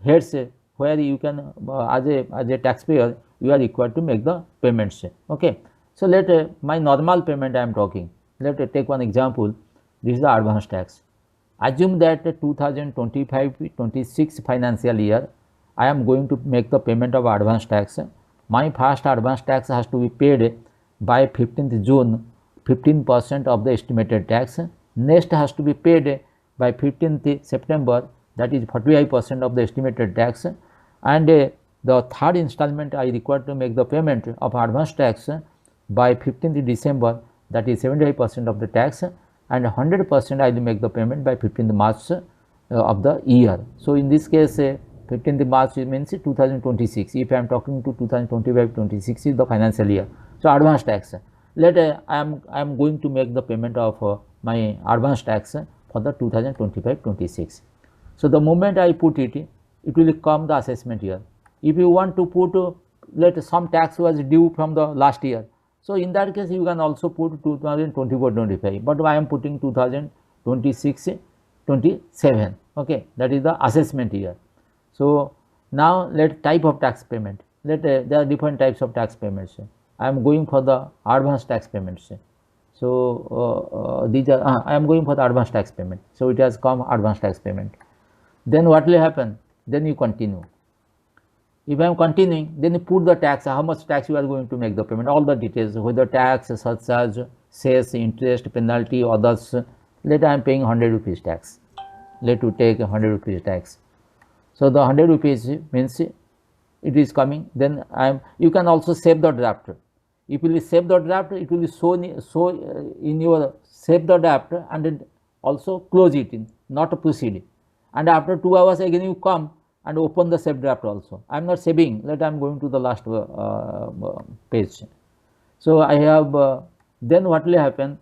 heads where you can as a taxpayer you are required to make the payments. Okay. So let my normal payment I am talking, let us take one example. This is the advance tax. Assume that 2025-26 financial year I am going to make the payment of advance tax. My first advance tax has to be paid by 15th June, 15% of the estimated tax. Next has to be paid by 15th September, that is 45% of the estimated tax, and the third installment I require to make the payment of advance tax by 15th December, that is 75% of the tax, and 100% I will make the payment by 15th March of the year. So in this case 15th March means 2026. If I am talking to 2025-26 is the financial year. So advance tax. Let I am going to make the payment of my advance tax for the 2025-26. So the moment I put it, it will come the assessment year. If you want to put let some tax was due from the last year, so in that case you can also put 2024-25, but I am putting 2026-27. Okay, that is the assessment year. So now let type of tax payment. Let there are different types of tax payments. I am going for the advance tax payments. So these are I am going for the advance tax payment. So it has come advance tax payment. Then what will happen? Then you continue. If I am continuing, then you put the tax, how much tax you are going to make the payment, all the details, whether tax, surcharge, cess, interest, penalty, others. Let I am paying 100 rupees tax. Let you take 100 rupees tax. So the 100 rupees means it is coming. Then you can also save the draft. If you will save the draft, it will be show in your save the draft and then also close it in, not proceed. And after 2 hours again you come and open the save draft also. I am not saving, let I am going to the last page. So I have, then what will happen?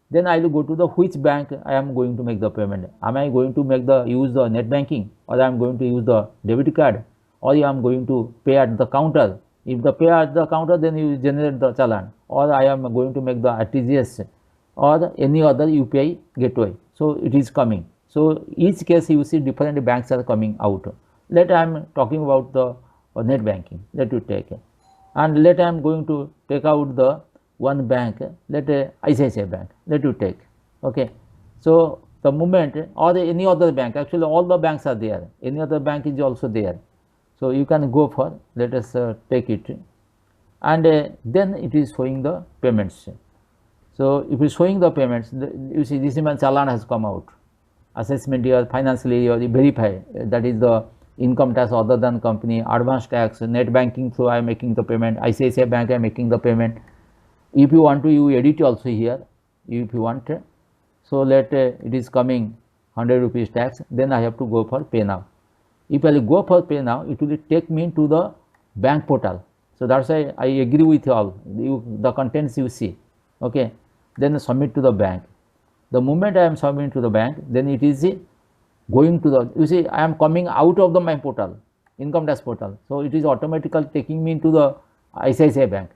Then I will go to the which bank I am going to make the payment. Am I going to use the net banking, or I am going to use the debit card, or I am going to pay at the counter? If the pay at the counter, then you generate the challan, or I am going to make the RTGS or any other UPI gateway. So it is coming. So each case you see different banks are coming out. Let I am talking about the net banking. Let you take, and let I am going to take out the one bank. Let ICICI Bank. Let you take. Okay. So the moment or any other bank. Actually, all the banks are there. Any other bank is also there. So you can go for. Let us take it, and then it is showing the payments. So if it is showing the payments, you see this month challan has come out. Assessment year, financial year, you verify that is the income tax other than company, advance tax, net banking through I am making the payment, ICICI Bank I am making the payment. If you want to, you edit also here if you want. So let it is coming 100 rupees tax, then I have to go for pay now. If I will go for pay now, it will take me to the bank portal. So that's why I agree with all the contents you see. Okay, then submit to the bank. The moment I am submitting to the bank, then it is going to the, you see I am coming out of the my portal, income tax portal. So it is automatically taking me into the ICICI Bank.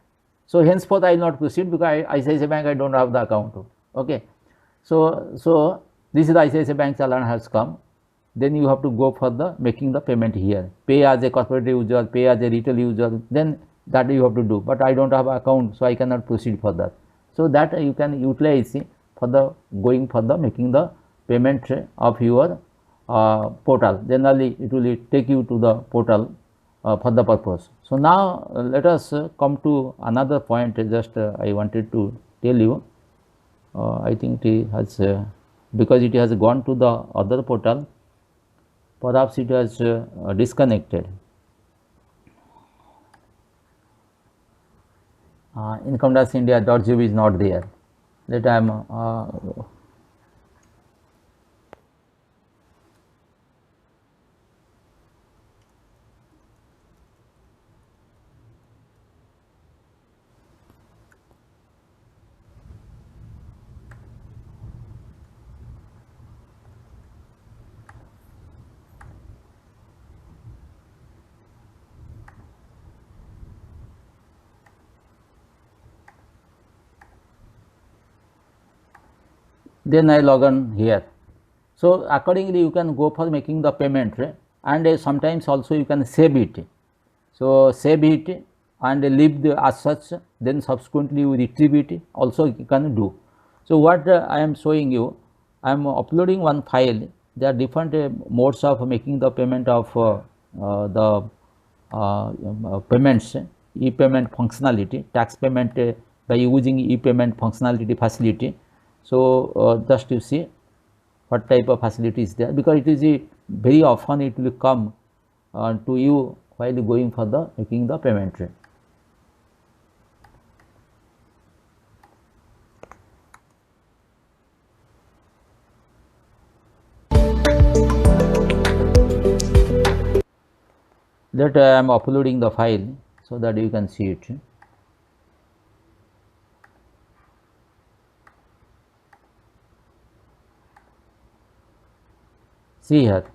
So henceforth I will not proceed because ICICI Bank I don't have the account. Okay. So this is the ICICI Bank challan has come. Then you have to go for the making the payment here. Pay as a corporate user, pay as a retail user, then that you have to do. But I don't have account, so I cannot proceed for that. So that you can utilize for the going for the making the payment of your portal. Generally it will take you to the portal for the purpose. So now let us come to another point. Just I wanted to tell you. I think it has because it has gone to the other portal. Perhaps it has disconnected. Incometaxindia.gov is not there. That I am then I log on here. So accordingly you can go for making the payment, and sometimes also you can save it. So save it and leave the as such, then subsequently you retrieve it also you can do. So what I am showing you, I am uploading one file. There are different modes of making the payment of the payments, e-payment functionality, tax payment by using e-payment functionality facility. So just you see what type of facility is there, because it is very often it will come to you while going for the making the payment. that I am uploading the file so that you can see it. See here.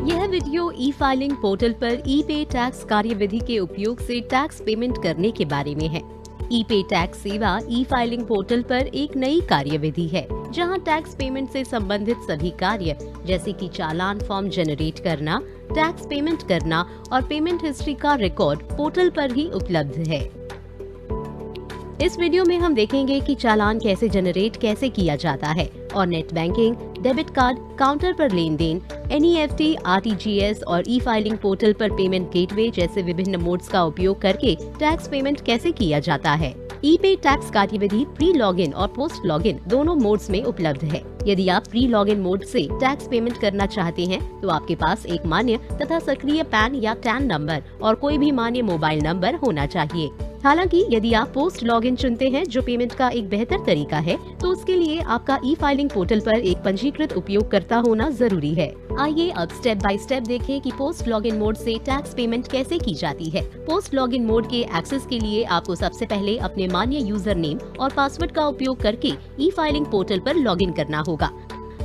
यह video ई filing portal पर ई पे tax कार्यविधि के उपयोग से tax payment करने के बारे में है। ई पे टैक्स सेवा ई फाइलिंग पोर्टल पर एक नई कार्यविधि है, जहां टैक्स पेमेंट से संबंधित सभी कार्य जैसे कि चालान फॉर्म जनरेट करना, टैक्स पेमेंट करना और पेमेंट हिस्ट्री का रिकॉर्ड पोर्टल पर ही उपलब्ध है। इस वीडियो में हम देखेंगे कि चालान कैसे जनरेट कैसे किया जाता है और net banking, debit card, counter पर लेन देन, NEFT, RTGS और ई फाइलिंग पोर्टल पर पेमेंट गेटवे जैसे विभिन्न मोड्स का उपयोग करके टैक्स पेमेंट कैसे किया जाता है। ई पे टैक्स कार्यविधि प्री लॉगिन और पोस्ट लॉगिन दोनों मोड्स में उपलब्ध है। यदि आप प्री लॉगिन मोड से टैक्स पेमेंट करना चाहते हैं तो आपके पास एक मान्य तथा सक्रिय पैन या टैन नंबर और कोई भी मान्य मोबाइल नंबर होना चाहिए। हालांकि यदि आप पोस्ट लॉगिन चुनते हैं जो पेमेंट का एक बेहतर तरीका है, तो उसके लिए आपका ई फाइलिंग पोर्टल पर एक पंजीकृत उपयोगकर्ता होना जरूरी है। आइए अब स्टेप बाय स्टेप देखें कि पोस्ट लॉगिन मोड से टैक्स पेमेंट कैसे की जाती है। पोस्ट लॉगिन मोड के एक्सेस के लिए आपको सबसे पहले अपने मान्य यूजर नेम और पासवर्ड का उपयोग करके ई फाइलिंग पोर्टल पर लॉगिन करना होगा।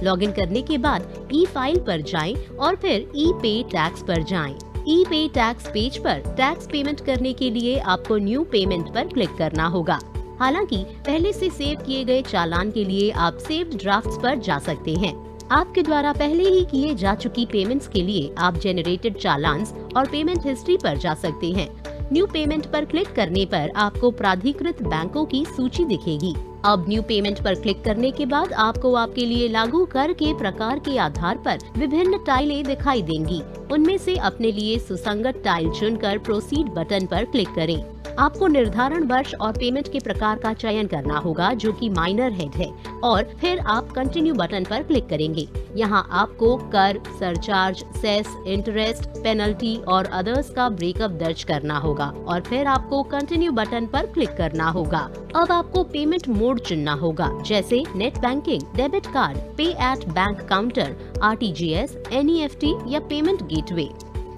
लॉगिन करने के बाद ई फाइल पर जाएं और फिर ई पे टैक्स पर जाएं। ई पे टैक्स पेज पर टैक्स पेमेंट करने के लिए आपको न्यू पेमेंट पर क्लिक करना होगा। हालांकि पहले से सेव किए गए चालान के लिए आप सेव्ड ड्राफ्ट्स पर जा सकते हैं। आपके द्वारा पहले ही किए जा चुकी पेमेंट्स के लिए आप जनरेटेड चालान्स और पेमेंट हिस्ट्री पर जा सकते हैं। न्यू पेमेंट पर क्लिक करने पर आपको प्राधिकृत बैंकों की सूची दिखेगी। अब न्यू पेमेंट पर क्लिक करने के बाद आपको आपके लिए लागू कर के प्रकार के आधार पर विभिन्न टाइलें दिखाई देंगी। उनमें से अपने लिए सुसंगत टाइल चुनकर प्रोसीड बटन पर क्लिक करें। आपको निर्धारण वर्ष और पेमेंट के प्रकार का चयन करना होगा जो कि माइनर हेड है और फिर आप कंटिन्यू बटन पर क्लिक करेंगे। यहाँ आपको कर, सरचार्ज, सेस, इंटरेस्ट, पेनल्टी और अदर्स का ब्रेकअप दर्ज करना होगा और फिर आपको कंटिन्यू बटन पर क्लिक करना होगा। अब आपको पेमेंट मोड चुनना होगा जैसे नेट बैंकिंग, डेबिट कार्ड, पे at bank counter, RTGS, NEFT या पेमेंट गेटवे।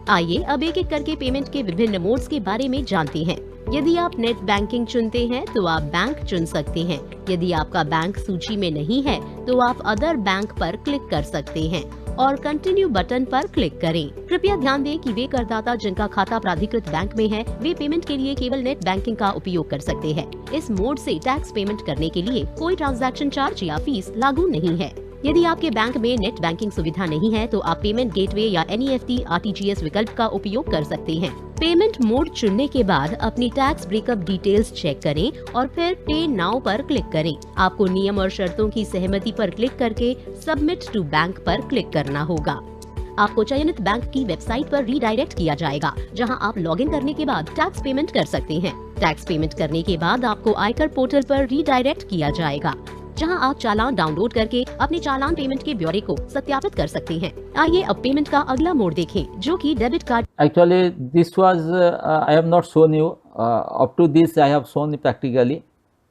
आइए अब एक एक करके पेमेंट के विभिन्न मोड्स के बारे में जानते हैं। यदि आप नेट बैंकिंग चुनते हैं तो आप बैंक चुन सकते हैं। यदि आपका बैंक सूची में नहीं है तो आप अदर बैंक पर क्लिक कर सकते हैं और कंटिन्यू बटन पर क्लिक करें। कृपया ध्यान दें कि वे करदाता जिनका खाता प्राधिकृत बैंक में है, वे पेमेंट के लिए केवल नेट बैंकिंग का उपयोग कर सकते हैं। इस मोड से टैक्स पेमेंट करने के लिए कोई ट्रांजैक्शन चार्ज या फीस लागू नहीं है। यदि आपके बैंक में नेट बैंकिंग सुविधा नहीं है तो आप पेमेंट गेटवे या NEFT, RTGS विकल्प का उपयोग कर सकते हैं। पेमेंट मोड चुनने के बाद अपनी टैक्स ब्रेकअप डिटेल्स चेक करें और फिर पे नाउ पर क्लिक करें। आपको नियम और शर्तों की सहमति पर क्लिक करके सबमिट टू बैंक पर क्लिक करना होगा। आपको चयनित बैंक की वेबसाइट पर रीडायरेक्ट किया जाएगा, जहां आप लॉगिन करने के बाद टैक्स पेमेंट कर सकते हैं। टैक्स पेमेंट करने के बाद आपको आयकर पोर्टल पर रीडायरेक्ट किया जाएगा, जहां आप चालान डाउनलोड करके अपने चालान पेमेंट के ब्यौरे को सत्यापित कर सकते हैं। आइए अब पेमेंट का अगला मोड देखें, जो कि debit card. Actually, this was I have not shown you. Up to this, I have shown practically.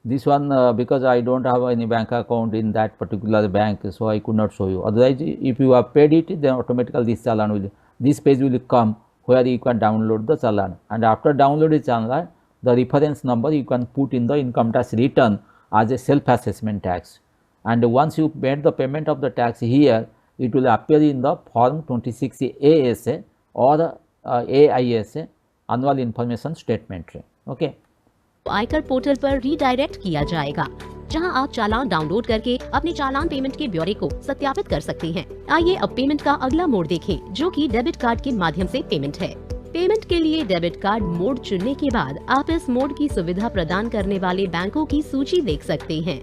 This one because I don't have any bank account in that particular bank, so I could not show you. Otherwise, if you have paid it, then automatically this challan will, this page will come where you can download the challan, and after downloading challan, the reference number you can put in the income tax return as a self-assessment tax, and once you made the payment of the tax here, it will appear in the form 26 ASA or AISA annual information statement. Okay. आयकर portal पर redirect किया जाएगा, जहां आप चालान download करके अपने चालान payment के ब्यौरे को सत्यापित कर सकते हैं। आइए अब पेमेंट का अगला मोड देखें, जो कि डेबिट कार्ड के माध्यम से पेमेंट है। पेमेंट के लिए डेबिट कार्ड मोड चुनने के बाद आप इस मोड की सुविधा प्रदान करने वाले बैंकों की सूची देख सकते हैं।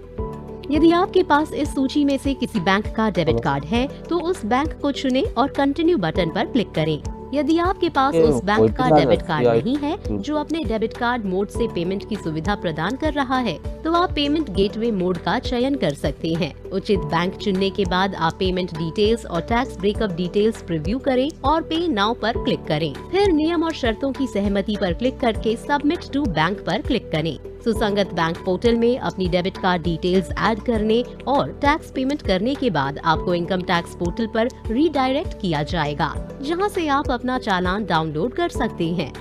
यदि आपके पास इस सूची में से किसी बैंक का डेबिट कार्ड है तो उस बैंक को चुनें और कंटिन्यू बटन पर क्लिक करें। यदि आपके पास उस बैंक का डेबिट कार्ड नहीं है जो अपने डेबिट कार्ड मोड से पेमेंट की सुविधा प्रदान कर रहा है, तो आप पेमेंट गेटवे मोड का चयन कर सकते हैं। उचित बैंक चुनने के बाद आप पेमेंट डिटेल्स और टैक्स ब्रेकअप डिटेल्स प्रीव्यू करें और पे नाउ पर क्लिक करें। फिर नियम और शर्तों की सहमति पर क्लिक करके सबमिट टू बैंक पर क्लिक करें। सुसंगत बैंक पोर्टल में अपनी डेबिट कार्ड डिटेल्स ऐड करने और टैक्स पेमेंट करने के बाद आपको इनकम टैक्स पोर्टल पर रीडायरेक्ट किया जाएगा, जहां से आप अपना चालान डाउनलोड कर सकते हैं।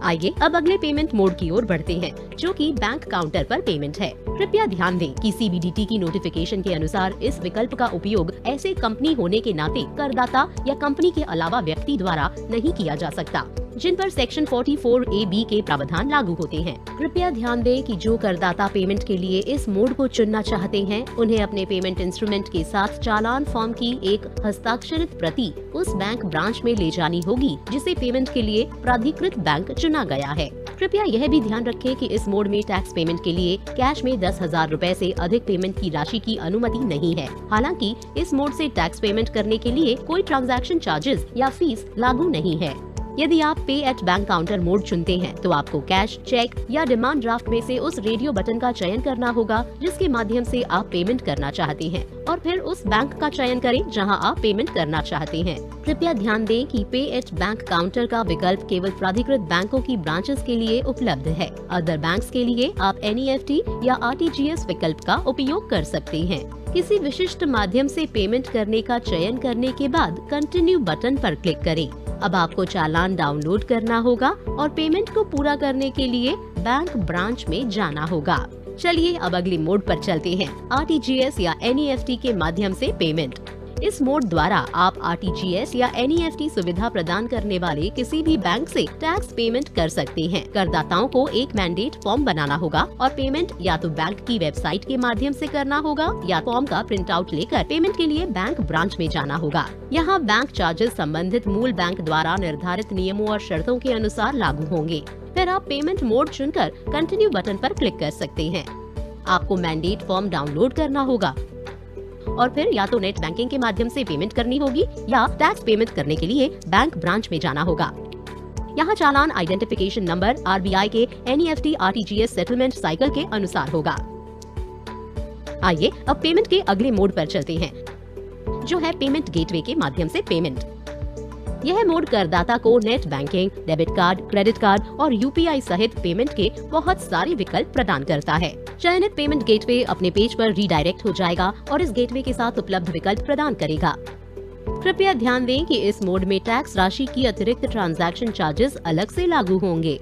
आइए अब अगले पेमेंट मोड की ओर बढ़ते हैं, जो कि बैंक काउंटर पर पेमेंट है। कृपया ध्यान दें कि CBDT की नोटिफिकेशन के अनुसार इस विकल्प का उपयोग ऐसे कंपनी होने के नाते करदाता या कंपनी के अलावा व्यक्ति द्वारा नहीं किया जा सकता जिन पर सेक्शन 44A(b) के प्रावधान लागू होते हैं। कृपया ध्यान दें कि जो करदाता पेमेंट के लिए इस मोड को चुनना चाहते हैं, उन्हें अपने पेमेंट इंस्ट्रूमेंट के साथ चालान फॉर्म की एक हस्ताक्षरित प्रति उस बैंक ब्रांच में ले जानी होगी जिसे पेमेंट के लिए प्राधिकृत बैंक चुना गया है। कृपया यह भी ध्यान रखें कि इस मोड में टैक्स पेमेंट के लिए कैश में 10,000 रुपए से अधिक पेमेंट की राशि की अनुमति नहीं है। हालांकि इस मोड से टैक्स पेमेंट करने के लिए कोई ट्रांजैक्शन चार्जेस या फीस लागू नहीं है। यदि आप पे एट बैंक काउंटर मोड चुनते हैं तो आपको कैश, चेक या डिमांड ड्राफ्ट में से उस रेडियो बटन का चयन करना होगा जिसके माध्यम से आप पेमेंट करना चाहते हैं और फिर उस बैंक का चयन करें जहां आप पेमेंट करना चाहते हैं। कृपया ध्यान दें कि पे एट बैंक काउंटर का विकल्प केवल प्राधिकृत बैंकों की ब्रांचेस के लिए उपलब्ध है। अदर बैंक्स के लिए आप NEFT या RTGS विकल्प का उपयोग कर सकते हैं। किसी विशिष्ट माध्यम से पेमेंट करने का चयन करने के बाद कंटिन्यू बटन पर क्लिक करें। अब आपको चालान डाउनलोड करना होगा और पेमेंट को पूरा करने के लिए बैंक ब्रांच में जाना होगा। चलिए अब अगले मोड पर चलते हैं, RTGS या NEFT के माध्यम से पेमेंट। इस मोड द्वारा आप RTGS या NEFT सुविधा प्रदान करने वाले किसी भी बैंक से टैक्स पेमेंट कर सकते हैं। करदाताओं को एक मैंडेट फॉर्म बनाना होगा और पेमेंट या तो बैंक की वेबसाइट के माध्यम से करना होगा या फॉर्म का प्रिंट आउट लेकर पेमेंट के लिए बैंक ब्रांच में जाना होगा। यहाँ बैंक चार्जेस संबंधित मूल बैंक द्वारा निर्धारित नियमों और शर्तों के अनुसार लागू होंगे। फिर आप पेमेंट मोड चुनकर कंटिन्यू बटन पर क्लिक कर सकते हैं। आपको मैंडेट फॉर्म डाउनलोड करना होगा और फिर या तो नेट बैंकिंग के माध्यम से पेमेंट करनी होगी या टैक्स पेमेंट करने के लिए बैंक ब्रांच में जाना होगा। यहाँ चालान आइडेंटिफिकेशन नंबर RBI के NEFT RTGS सेटलमेंट साइकिल के अनुसार होगा। आइए अब पेमेंट के अगले मोड पर चलते हैं, जो है पेमेंट गेटवे के माध्यम से पेमेंट। यह मोड करदाता को net banking, debit card, credit card और UPI सहित पेमेंट के बहुत सारे विकल्प प्रदान करता है। चयनित पेमेंट गेटवे अपने पेज पर रीडायरेक्ट हो जाएगा और इस गेटवे के साथ उपलब्ध विकल्प प्रदान करेगा। कृपया ध्यान दें कि इस मोड में टैक्स राशि की अतिरिक्त ट्रांजैक्शन चार्जेस अलग से लागू होंगे।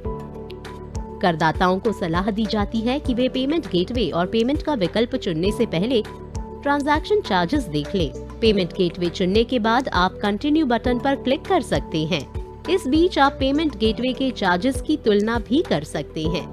करदाताओं को सलाह दी जाती है कि वे पेमेंट गेटवे और पेमेंट का विकल्प चुनने से पहले ट्रांजैक्शन चार्जेस देख लें। पेमेंट गेटवे चुनने के बाद आप कंटिन्यू बटन पर क्लिक कर सकते हैं। इस बीच आप पेमेंट गेटवे के चार्जेस की तुलना भी कर सकते हैं।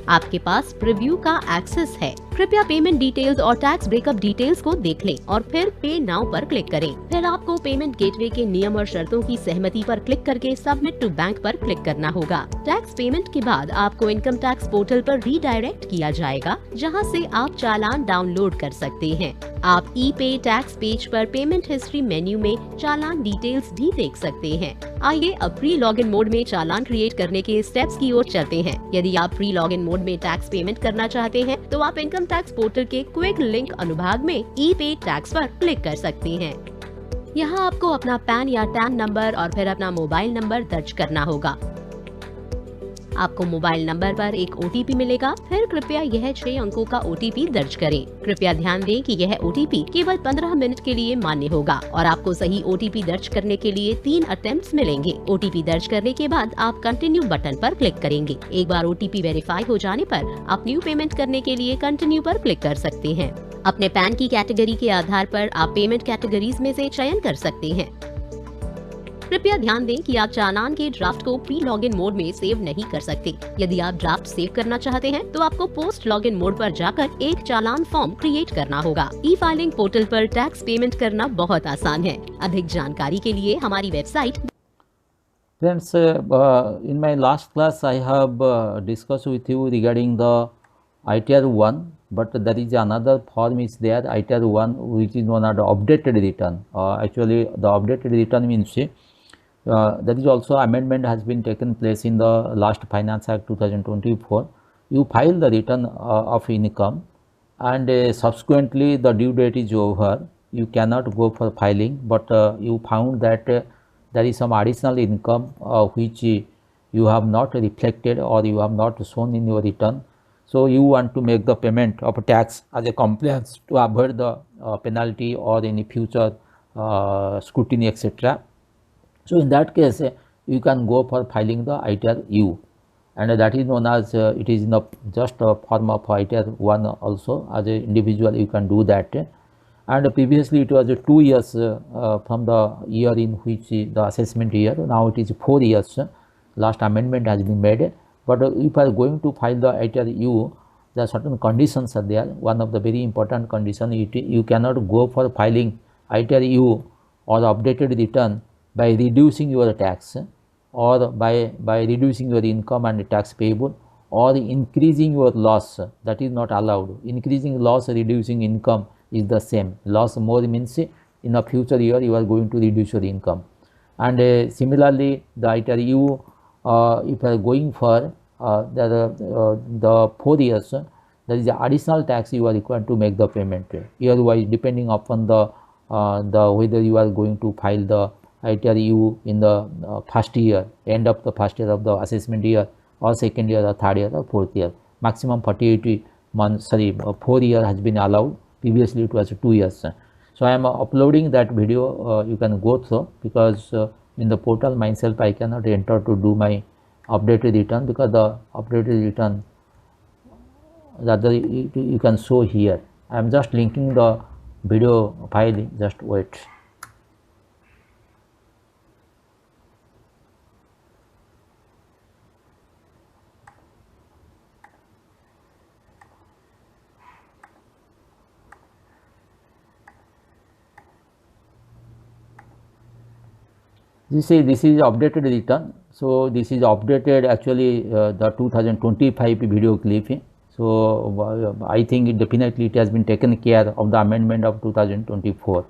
आपके पास प्रीव्यू का एक्सेस है। कृपया पेमेंट डिटेल्स और टैक्स ब्रेकअप डिटेल्स को देख लें और फिर पे नाउ पर क्लिक करें। फिर आपको पेमेंट गेटवे के नियम और शर्तों की सहमति पर क्लिक करके सबमिट टू बैंक पर क्लिक करना होगा। टैक्स पेमेंट के बाद आपको इनकम टैक्स पोर्टल पर रीडायरेक्ट किया जाएगा, जहां से आप चालान डाउनलोड कर सकते हैं। आप ई-पे टैक्स पेज पर पेमेंट हिस्ट्री मेन्यू में चालान डिटेल्स भी देख सकते हैं। आइए अब प्री लॉगिन मोड में चालान क्रिएट करने के स्टेप्स की ओर चलते हैं। यदि आप प्री लॉगिन मोड में टैक्स पेमेंट करना चाहते हैं तो आप इनकम टैक्स पोर्टल के क्विक लिंक अनुभाग में ई-पे टैक्स पर क्लिक कर सकते हैं। यहाँ आपको अपना पैन या टैन नंबर और फिर अपना मोबाइल नंबर दर्ज करना होगा। आपको मोबाइल नंबर पर एक OTP मिलेगा। फिर कृपया यह 6 अंकों का OTP दर्ज करें। कृपया ध्यान दें कि यह OTP केवल 15 मिनट के लिए मान्य होगा और आपको सही OTP दर्ज करने के लिए 3 अटेम्प्ट्स मिलेंगे। OTP दर्ज करने के बाद आप कंटिन्यू बटन पर क्लिक करेंगे। एक बार OTP वेरीफाई हो जाने पर आप न्यू पेमेंट करने के लिए कंटिन्यू पर क्लिक कर सकते हैं। अपने पैन की कैटेगरी के आधार पर आप पेमेंट कैटेगरीज में से चयन कर सकते हैं। कृपया ध्यान दें कि आप चालान के ड्राफ्ट को प्री लॉगिन मोड में सेव नहीं कर सकते। यदि आप ड्राफ्ट सेव करना चाहते हैं तो आपको पोस्ट लॉगिन मोड पर जाकर एक चालान फॉर्म क्रिएट करना होगा। ई-फाइलिंग पोर्टल पर टैक्स पेमेंट करना बहुत आसान है। अधिक जानकारी के लिए हमारी website. Friends, in my last class I have discussed with you regarding the ITR 1, but there is another form is there, ITR 1, which is known as the updated return. Actually the updated return means that is also amendment has been taken place in the last Finance Act 2024. You file the return of income and subsequently the due date is over. You cannot go for filing, but you found that there is some additional income which you have not reflected or you have not shown in your return. So you want to make the payment of tax as a compliance to avoid the penalty or any future scrutiny, etc. So in that case, you can go for filing the ITR U, and that is known as it is in a just a form of ITR 1 also. As an individual you can do that, and previously it was 2 years from the year in which the assessment year. Now it is 4 years. Last amendment has been made. But if you are going to file the ITR U, there are certain conditions are there. One of the very important condition, you cannot go for filing ITR U or updated return by reducing your tax, or by reducing your income and tax payable, or increasing your loss. That is not allowed. Increasing loss, reducing income is the same. Loss more means in a future year you are going to reduce your income. And similarly, the ITR U, if you are going for the 4 years, there is additional tax you are required to make the payment year-wise, depending upon the whether you are going to file the ITR U in the first year, end of the first year of the assessment year, or second year, or third year, or fourth year. Maximum 48 months, 4 years has been allowed. Previously it was 2 years. So I am uploading that video. You can go through, because in the portal myself I cannot enter to do my updated return, because the updated return that you can show here. I am just linking the video file. Just wait. This is updated return. So this is updated actually the 2025 video clip. So I think definitely it has been taken care of the amendment of 2024.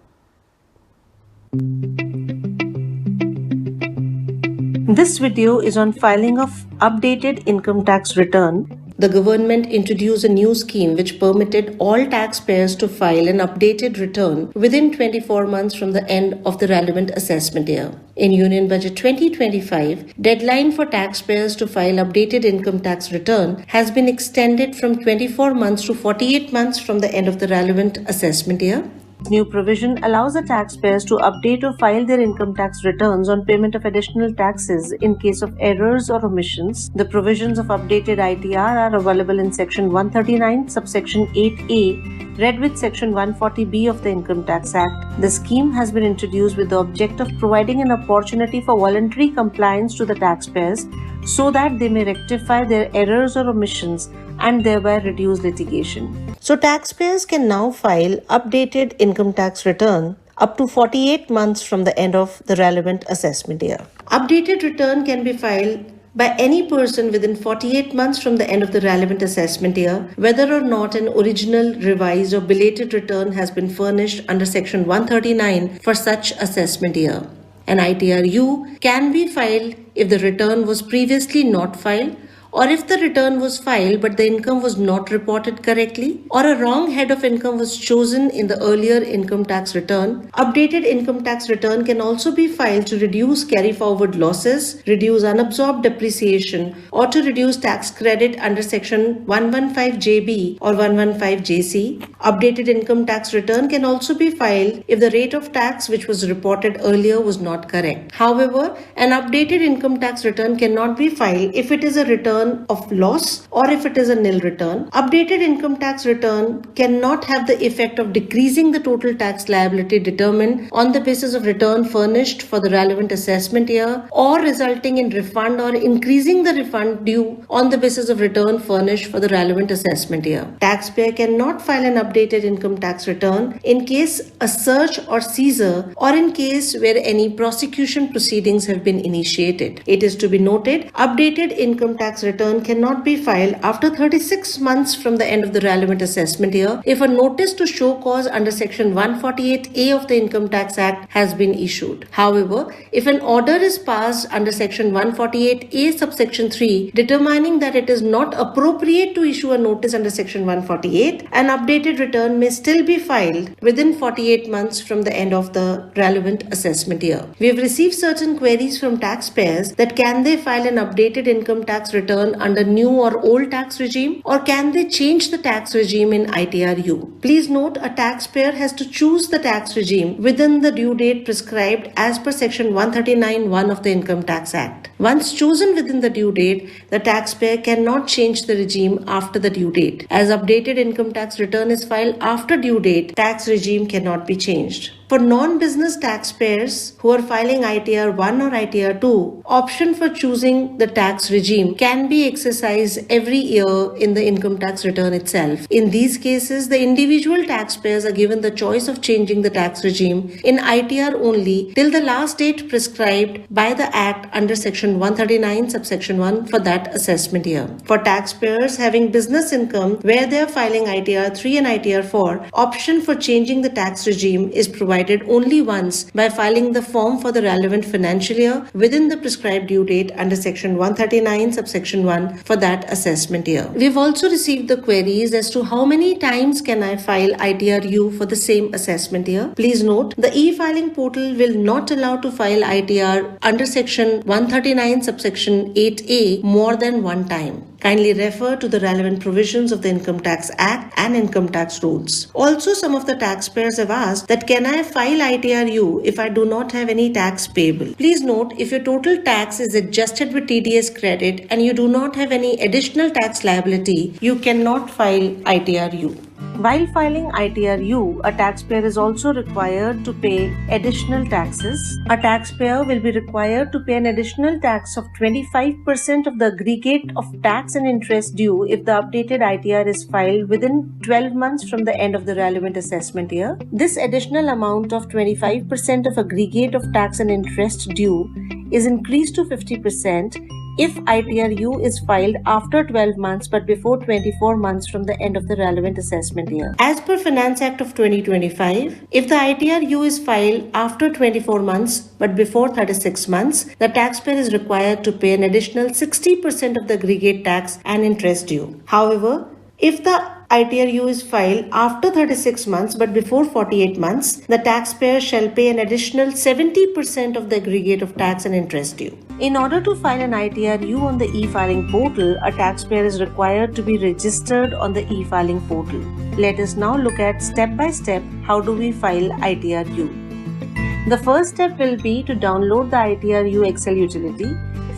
This video is on filing of updated income tax return. The government introduced a new scheme which permitted all taxpayers to file an updated return within 24 months from the end of the relevant assessment year. In Union Budget 2025, deadline for taxpayers to file updated income tax return has been extended from 24 months to 48 months from the end of the relevant assessment year. New provision allows the taxpayers to update or file their income tax returns on payment of additional taxes in case of errors or omissions. The provisions of updated ITR are available in Section 139, subsection 8A, read with Section 140B of the Income Tax Act. The scheme has been introduced with the object of providing an opportunity for voluntary compliance to the taxpayers so that they may rectify their errors or omissions and thereby reduce litigation. So taxpayers can now file updated income tax return up to 48 months from the end of the relevant assessment year. Updated return can be filed by any person within 48 months from the end of the relevant assessment year, whether or not an original, revised or belated return has been furnished under Section 139 for such assessment year. An ITR-U can be filed if the return was previously not filed, or if the return was filed but the income was not reported correctly, or a wrong head of income was chosen in the earlier income tax return. Updated income tax return can also be filed to reduce carry forward losses, reduce unabsorbed depreciation, or to reduce tax credit under Section 115JB or 115JC. Updated income tax return can also be filed if the rate of tax which was reported earlier was not correct. However, an updated income tax return cannot be filed if it is a return of loss or if it is a nil return. Updated income tax return cannot have the effect of decreasing the total tax liability determined on the basis of return furnished for the relevant assessment year, or resulting in refund or increasing the refund due on the basis of return furnished for the relevant assessment year. Taxpayer cannot file an updated income tax return in case a search or seizure, or in case where any prosecution proceedings have been initiated. It is to be noted, updated income tax return cannot be filed after 36 months from the end of the relevant assessment year if a notice to show cause under Section 148A of the Income Tax Act has been issued. However, if an order is passed under Section 148A subsection 3 determining that it is not appropriate to issue a notice under Section 148, an updated return may still be filed within 48 months from the end of the relevant assessment year. We have received certain queries from taxpayers that can they file an updated income tax return under new or old tax regime, or can they change the tax regime in ITRU. Please note, a taxpayer has to choose the tax regime within the due date prescribed as per Section 139(1) of the Income Tax Act. Once chosen within the due date, the taxpayer cannot change the regime after the due date. As updated income tax return is filed after due date, tax regime cannot be changed. For non-business taxpayers who are filing ITR 1 or ITR 2, option for choosing the tax regime can be exercised every year in the income tax return itself. In these cases, the individual taxpayers are given the choice of changing the tax regime in ITR only till the last date prescribed by the Act under Section 139 subsection 1 for that assessment year. For taxpayers having business income where they are filing ITR 3 and ITR 4, option for changing the tax regime is provided only once by filing the form for the relevant financial year within the prescribed due date under Section 139 subsection 1 for that assessment year. We've also received the queries as to how many times can I file ITRU for the same assessment year. Please note, the e-filing portal will not allow to file ITR under Section 139 subsection 8A more than one time. Kindly refer to the relevant provisions of the Income Tax Act and income tax rules. Also, some of the taxpayers have asked that can I file ITRU if I do not have any tax payable? Please note, if your total tax is adjusted with TDS credit and you do not have any additional tax liability, you cannot file ITRU. While filing ITRU, a taxpayer is also required to pay additional taxes. A taxpayer will be required to pay an additional tax of 25% of the aggregate of tax and interest due if the updated ITR is filed within 12 months from the end of the relevant assessment year. This additional amount of 25% of aggregate of tax and interest due is increased to 50% if ITRU is filed after 12 months but before 24 months from the end of the relevant assessment year. As per Finance Act of 2025, if the ITRU is filed after 24 months but before 36 months, the taxpayer is required to pay an additional 60% of the aggregate tax and interest due. However, if the ITRU is filed after 36 months but before 48 months, the taxpayer shall pay an additional 70% of the aggregate of tax and interest due. In order to file an ITRU on the e-filing portal, a taxpayer is required to be registered on the e-filing portal. Let us now look at step by step how do we file ITRU. The first step will be to download the ITRU Excel utility,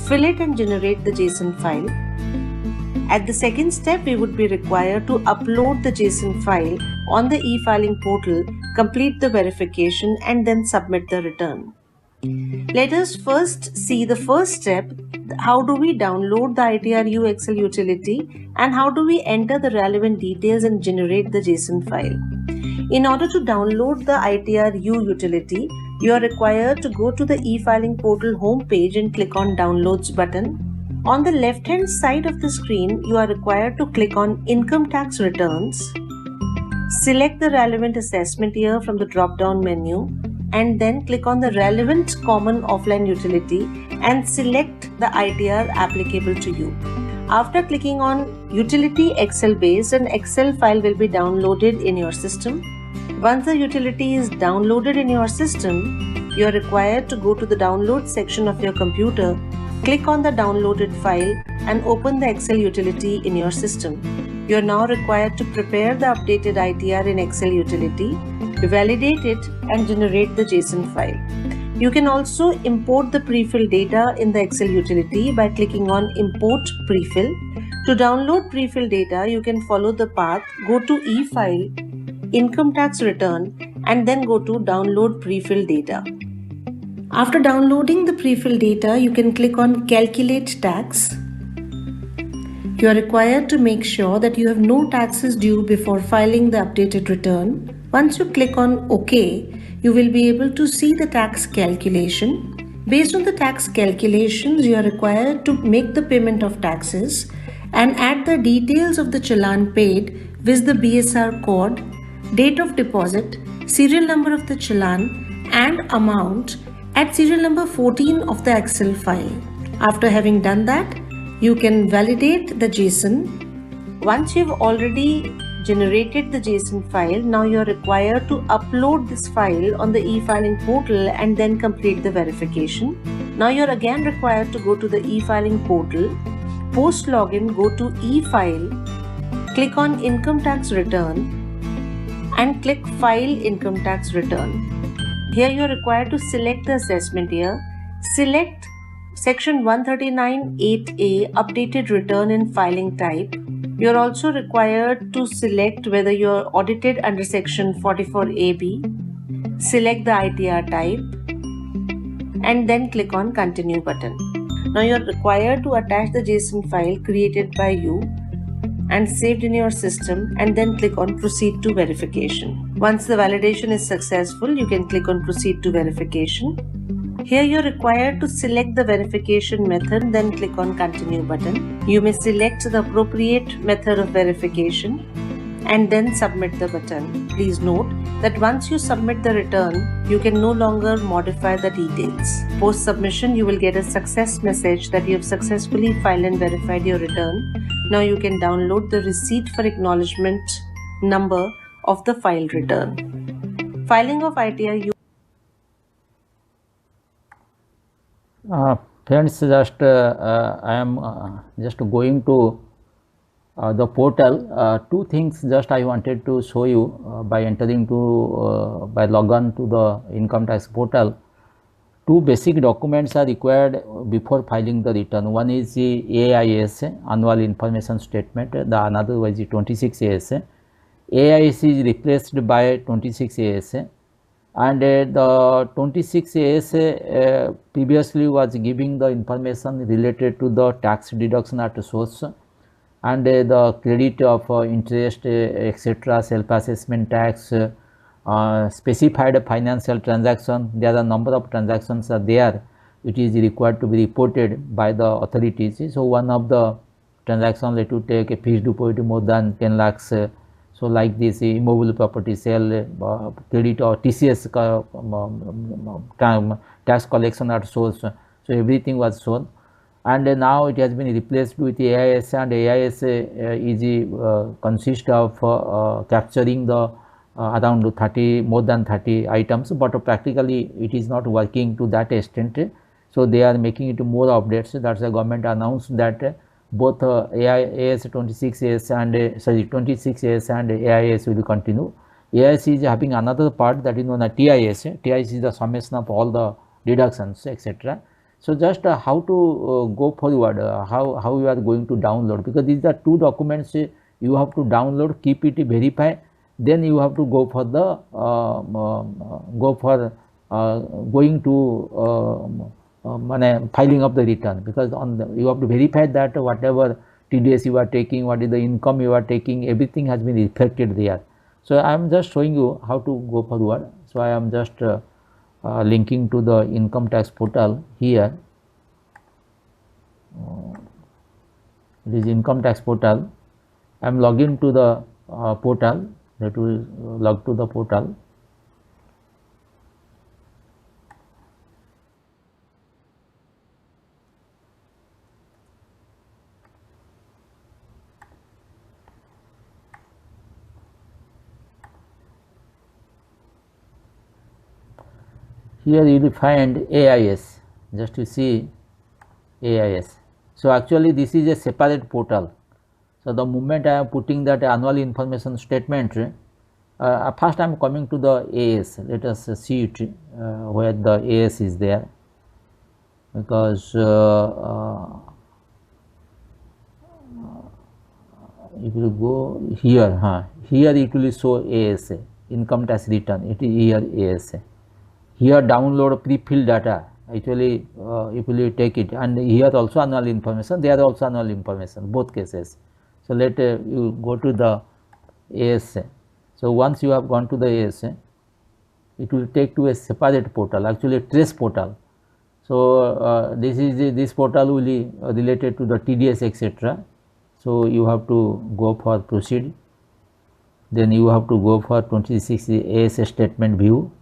fill it and generate the JSON file. At the second step, we would be required to upload the JSON file on the e-filing portal, complete the verification and then submit the return. Let us first see the first step, how do we download the ITRU Excel utility and how do we enter the relevant details and generate the JSON file. In order to download the ITRU utility, you are required to go to the e-filing portal homepage and click on Downloads button. On the left-hand side of the screen, you are required to click on Income Tax Returns. Select the relevant assessment year from the drop-down menu and then click on the relevant common offline utility and select the ITR applicable to you. After clicking on Utility Excel Base, an Excel file will be downloaded in your system. Once the utility is downloaded in your system, you are required to go to the Download section of your computer. Click on the downloaded file and open the Excel utility in your system. You are now required to prepare the updated ITR in Excel utility, validate it and generate the JSON file. You can also import the pre-fill data in the Excel utility by clicking on Import Pre-fill. To download pre-fill data, you can follow the path, go to e-file, Income Tax Return and then go to Download Pre-fill Data. After downloading the pre-fill data, you can click on Calculate Tax. You are required to make sure that you have no taxes due before filing the updated return. Once you click on OK, you will be able to see the tax calculation. Based on the tax calculations, you are required to make the payment of taxes and add the details of the challan paid with the BSR code, date of deposit, serial number of the challan and amount at serial number 14 of the Excel file. After having done that, you can validate the JSON. Once you've already generated the JSON file, now you're required to upload this file on the e-filing portal and then complete the verification. Now you're again required to go to the e-filing portal. Post login, go to e-file, click on income tax return and click file income tax return. Here you are required to select the assessment year. Select section 139(8)(a) updated return in filing type. You are also required to select whether you are audited under section 44(a)(b). Select the ITR type and then click on continue button. Now you are required to attach the JSON file created by you and saved in your system and then click on proceed to verification. Once the validation is successful, you can click on proceed to verification. Here you are required to select the verification method, then click on continue button. You may select the appropriate method of verification and then submit the button. Please note that once you submit the return, you can no longer modify the details. Post submission, you will get a success message that you have successfully filed and verified your return. Now you can download the receipt for acknowledgement number of the filed return. Filing of ITR. Friends, just I am just going to the portal. Two things just I wanted to show you by entering to by log on to the income tax portal. Two basic documents are required before filing the return. One is the AIS, Annual Information Statement. The another was the 26AS. AIS is replaced by 26AS. And the 26AS previously was giving the information related to the tax deduction at source and the credit of interest, etc., self-assessment tax, specified financial transaction. There are number of transactions are there which is required to be reported by the authorities. So one of the transactions, let you take a fixed deposit more than 10 lakhs. So like this immovable property sale, credit or TCS tax collection at source. So everything was shown, and now it has been replaced with AIS, and AIS is consists of capturing the around 30 more than 30 items, but practically it is not working to that extent. So they are making it more updates. That's the government announced that both AIS 26AS and 26AS and AIS will continue. AIS is having another part that is known as TIS. TIS is the summation of all the deductions, etc. So just how to go forward, how you are going to download, because these are two documents you have to download, keep it, verify, then you have to go for the going to filing of the return, because on the, you have to verify that whatever TDS you are taking, what is the income you are taking, everything has been reflected there. So I am just showing you how to go forward. So I am just linking to the income tax portal here. This income tax portal. I am logging to the portal. Let us log to the portal. Here you will find AIS, just to see AIS. So actually this is a separate portal. So the moment I am putting that annual information statement, first I am coming to the AS. Let us see it where the AS is there, because if you go here, here it will show AS, income tax return. It is here AS. Here download pre-filled data, actually if you take it, and here also annual information, there also annual information, both cases. So let you go to the AS. So once you have gone to the AS, it will take to a separate portal, actually a trace portal. So this portal will be related to the TDS etc. So you have to go for proceed. Then you have to go for 26 AS statement view.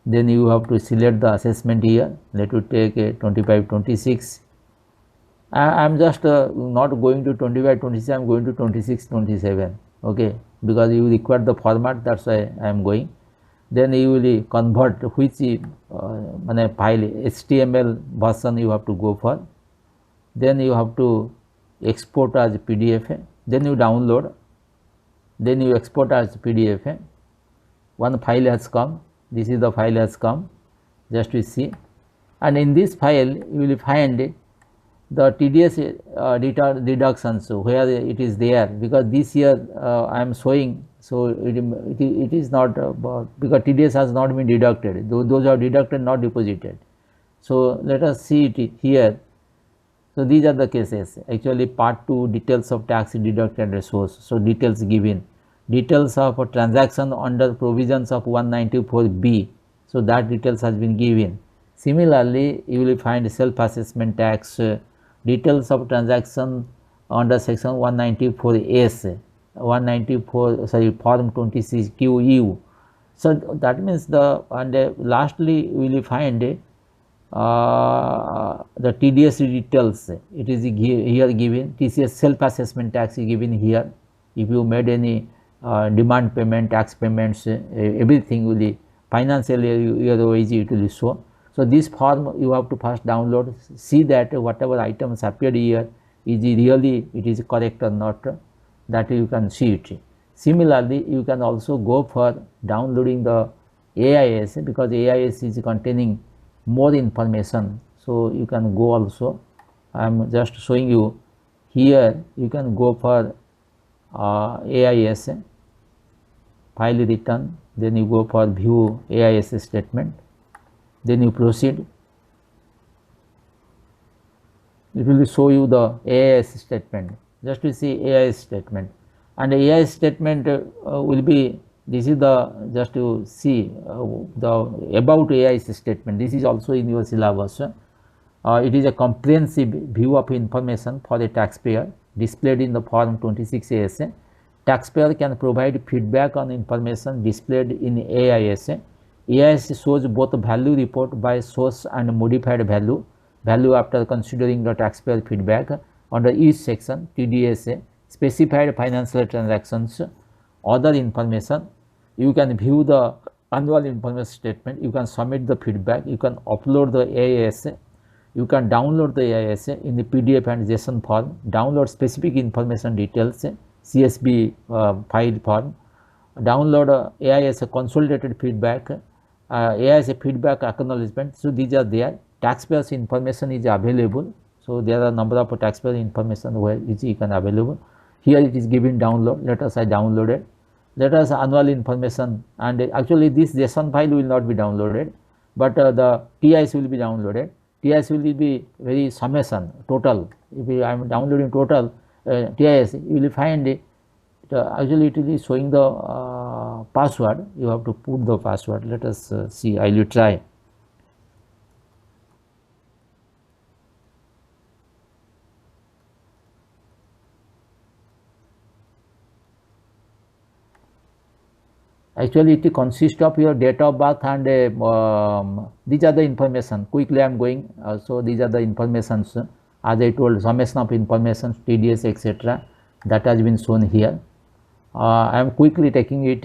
Then you have to select the assessment year. Let you take a 25-26. I am just not going to 25-26. I am going to 26-27. Okay, because you require the format. That's why I am going. Then you will convert which file HTML version you have to go for. Then you have to export as PDF. Then you download. Then you export as PDF. One file has come. This is the file has come. Just to see. And in this file you will find the TDS deductions where it is there, because this year I am showing. So it is not because TDS has not been deducted. Those are deducted, not deposited. So let us see it here. So these are the cases. Actually, part 2, details of tax deducted resource. So details given. Details of a transaction under provisions of 194B. So that details has been given. Similarly, you will find self-assessment tax, details of transaction under section 194S, 194 form 26QU. So that means lastly you will find the TDS details. It is here given. TCS self-assessment tax is given here. If you made any demand payment, tax payments, everything will be financial year wise it will show. So this form you have to first download, see that whatever items appeared here is really it is correct or not, that you can see it. Similarly, you can also go for downloading the AIS, because AIS is containing more information. So you can go also. I am just showing you here. You can go for AIS, file return, then you go for view AIS statement, then you proceed. It will show you the AIS statement. Just to see AIS statement, and AIS statement will be, this is the, just to see the about AIS statement. This is also in your syllabus. It is a comprehensive view of information for a taxpayer displayed in the form 26 AS. Taxpayer can provide feedback on information displayed in AIS. AIS shows both value report by source and modified value after considering the taxpayer feedback. Under each section, TDS, specified financial transactions, other information. You can view the annual information statement. You can submit the feedback. You can upload the AIS. You can download the AIS in the PDF and JSON form. Download specific information details, CSV file form. Download AIS consolidated feedback, AIS feedback acknowledgement. So these are there. Taxpayers information is available. So there are number of taxpayer information where you can available. Here it is given download. Let us I downloaded. Let us annual information, and actually this JSON file will not be downloaded, but the TIS will be downloaded. TIS will be very summation total. If I am downloading total TIS, you will find it. Actually it is showing the password. You have to put the password. Let us see. I will try. Actually it consists of your date of birth and these are the information. Quickly I am going. So these are the informations, as I told, summation of information, TDS etc. that has been shown here. I am quickly taking it.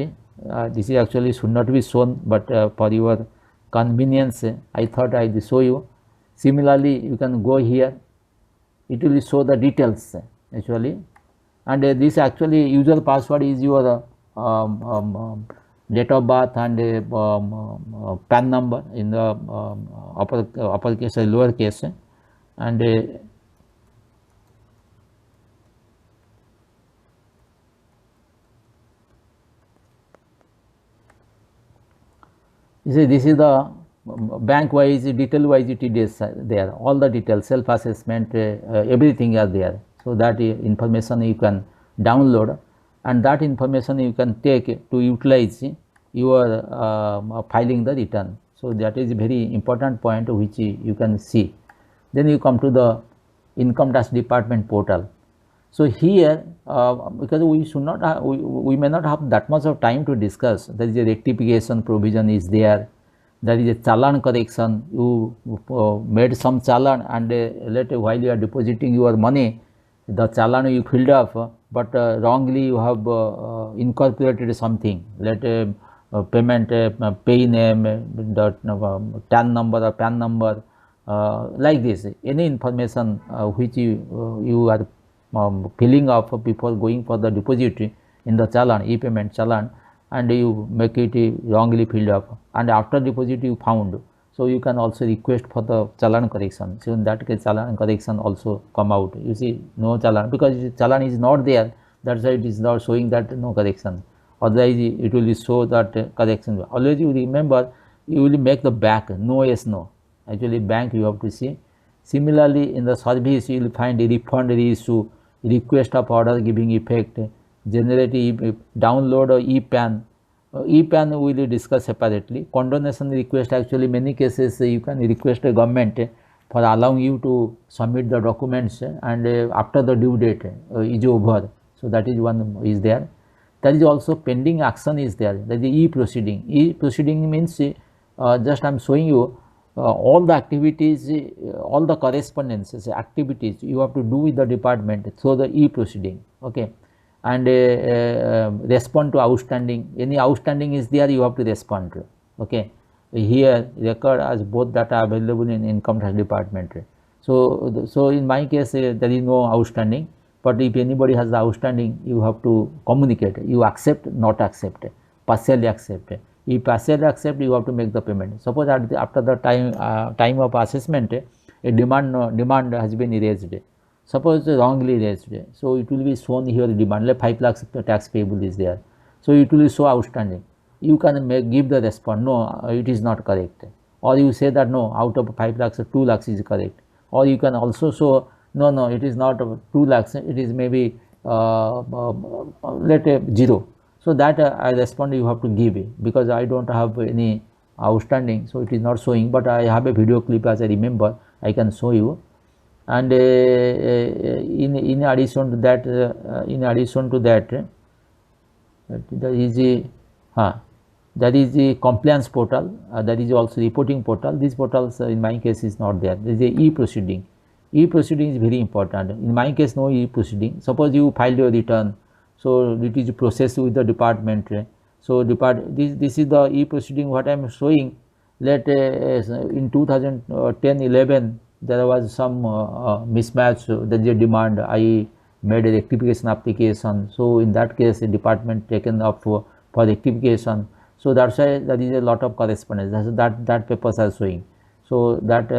This is actually should not be shown, but for your convenience I thought I will show you. Similarly, you can go here. It will show the details actually, and this actually user password is your date of birth and PAN number in the uppercase and lowercase, and you see this is the bank wise, detail wise TDS there. All the details, self assessment, everything are there. So that information you can download, and that information you can take to utilize your filing the return. So that is a very important point which you can see. Then you come to the income tax department portal. So here, because we should not have, we may not have that much of time to discuss. There is a rectification provision is there. There is a challan correction. You made some challan, and later while you are depositing your money, the challan you filled up, but wrongly you have incorporated something. Let payment pay name, the TAN number or PAN number, like this. Any information which you are filling up before going for the depository in the challan, e-payment challan, and you make it wrongly filled up, and after deposit you found. So you can also request for the challan correction. So in that case, challan correction also come out. You see, no challan, because challan is not there. That's why it is not showing that no correction. Otherwise, it will show that correction. Always you remember, you will make the back no, yes, no. Actually, bank you have to see. Similarly, in the service, you will find a refund reissue, request of order giving effect, generate download or e-PAN. E-PAN we will discuss separately. Condonation request, actually many cases you can request a government for allowing you to submit the documents, and after the due date is over. So that is one is there. There is also pending action is there. That is e-proceeding. E-proceeding means just I am showing you all the activities, all the correspondences, activities you have to do with the department through the e-proceeding. Okay. And respond to outstanding. Any outstanding is there, you have to respond to. Okay. Here record as both data available in income tax department. So in my case there is no outstanding, but if anybody has the outstanding, you have to communicate. You accept, not accept, partially accept. If partially accept, you have to make the payment. Suppose after the time of assessment, a demand has been raised. Suppose wrongly raised, so it will be shown here demand, like 5 lakhs tax payable is there. So it will show outstanding. You can give the response, no, it is not correct. Or you say that no, out of 5 lakhs, 2 lakhs is correct. Or you can also show, no, it is not 2 lakhs, it is maybe let 0. So that I respond, you have to give it, because I don't have any outstanding, so it is not showing, but I have a video clip, as I remember, I can show you. And in addition to that, there is the compliance portal, that is also reporting portal. These portals in my case is not there. There is a e-proceeding. E-proceeding is very important. In my case, no e-proceeding. Suppose you filed your return, so it is processed with the department. So this is the e-proceeding what I am showing. Let in 2010-11 there was some mismatch. There is a demand. I made a rectification application. So in that case, the department taken up for rectification. So that's why there is a lot of correspondence. That papers are showing. So that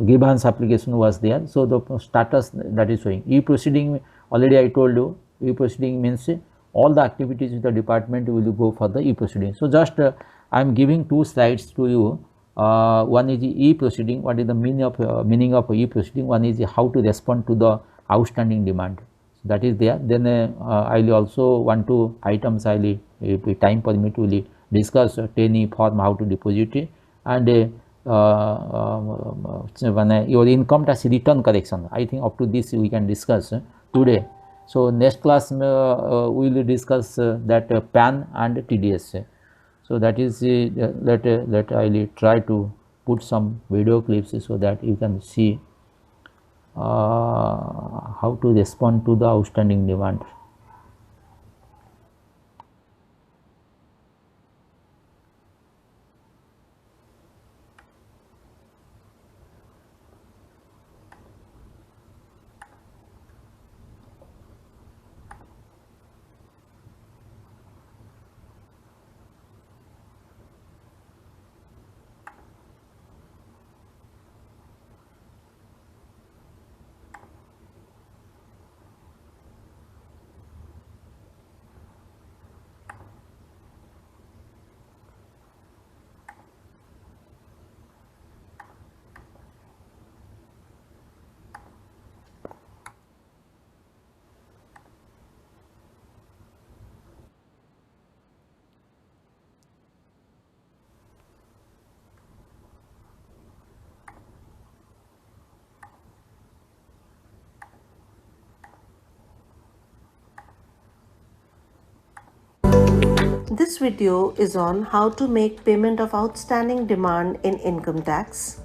grievance application was there. So the status that is showing. E-proceeding, already I told you. E-proceeding means all the activities with the department will go for the e-proceeding. So just I am giving 2 slides to you. One is e-proceeding. What is the meaning of e-proceeding? One is how to respond to the outstanding demand. So that is there. Then I will also 1-2 items I will, if time permit, will discuss 10 form, how to deposit it, and your income tax return correction. I think up to this we can discuss today. So next class we will discuss that PAN and TDS. So that is let I will try to put some video clips so that you can see how to respond to the outstanding demand. This video is on how to make payment of outstanding demand in income tax.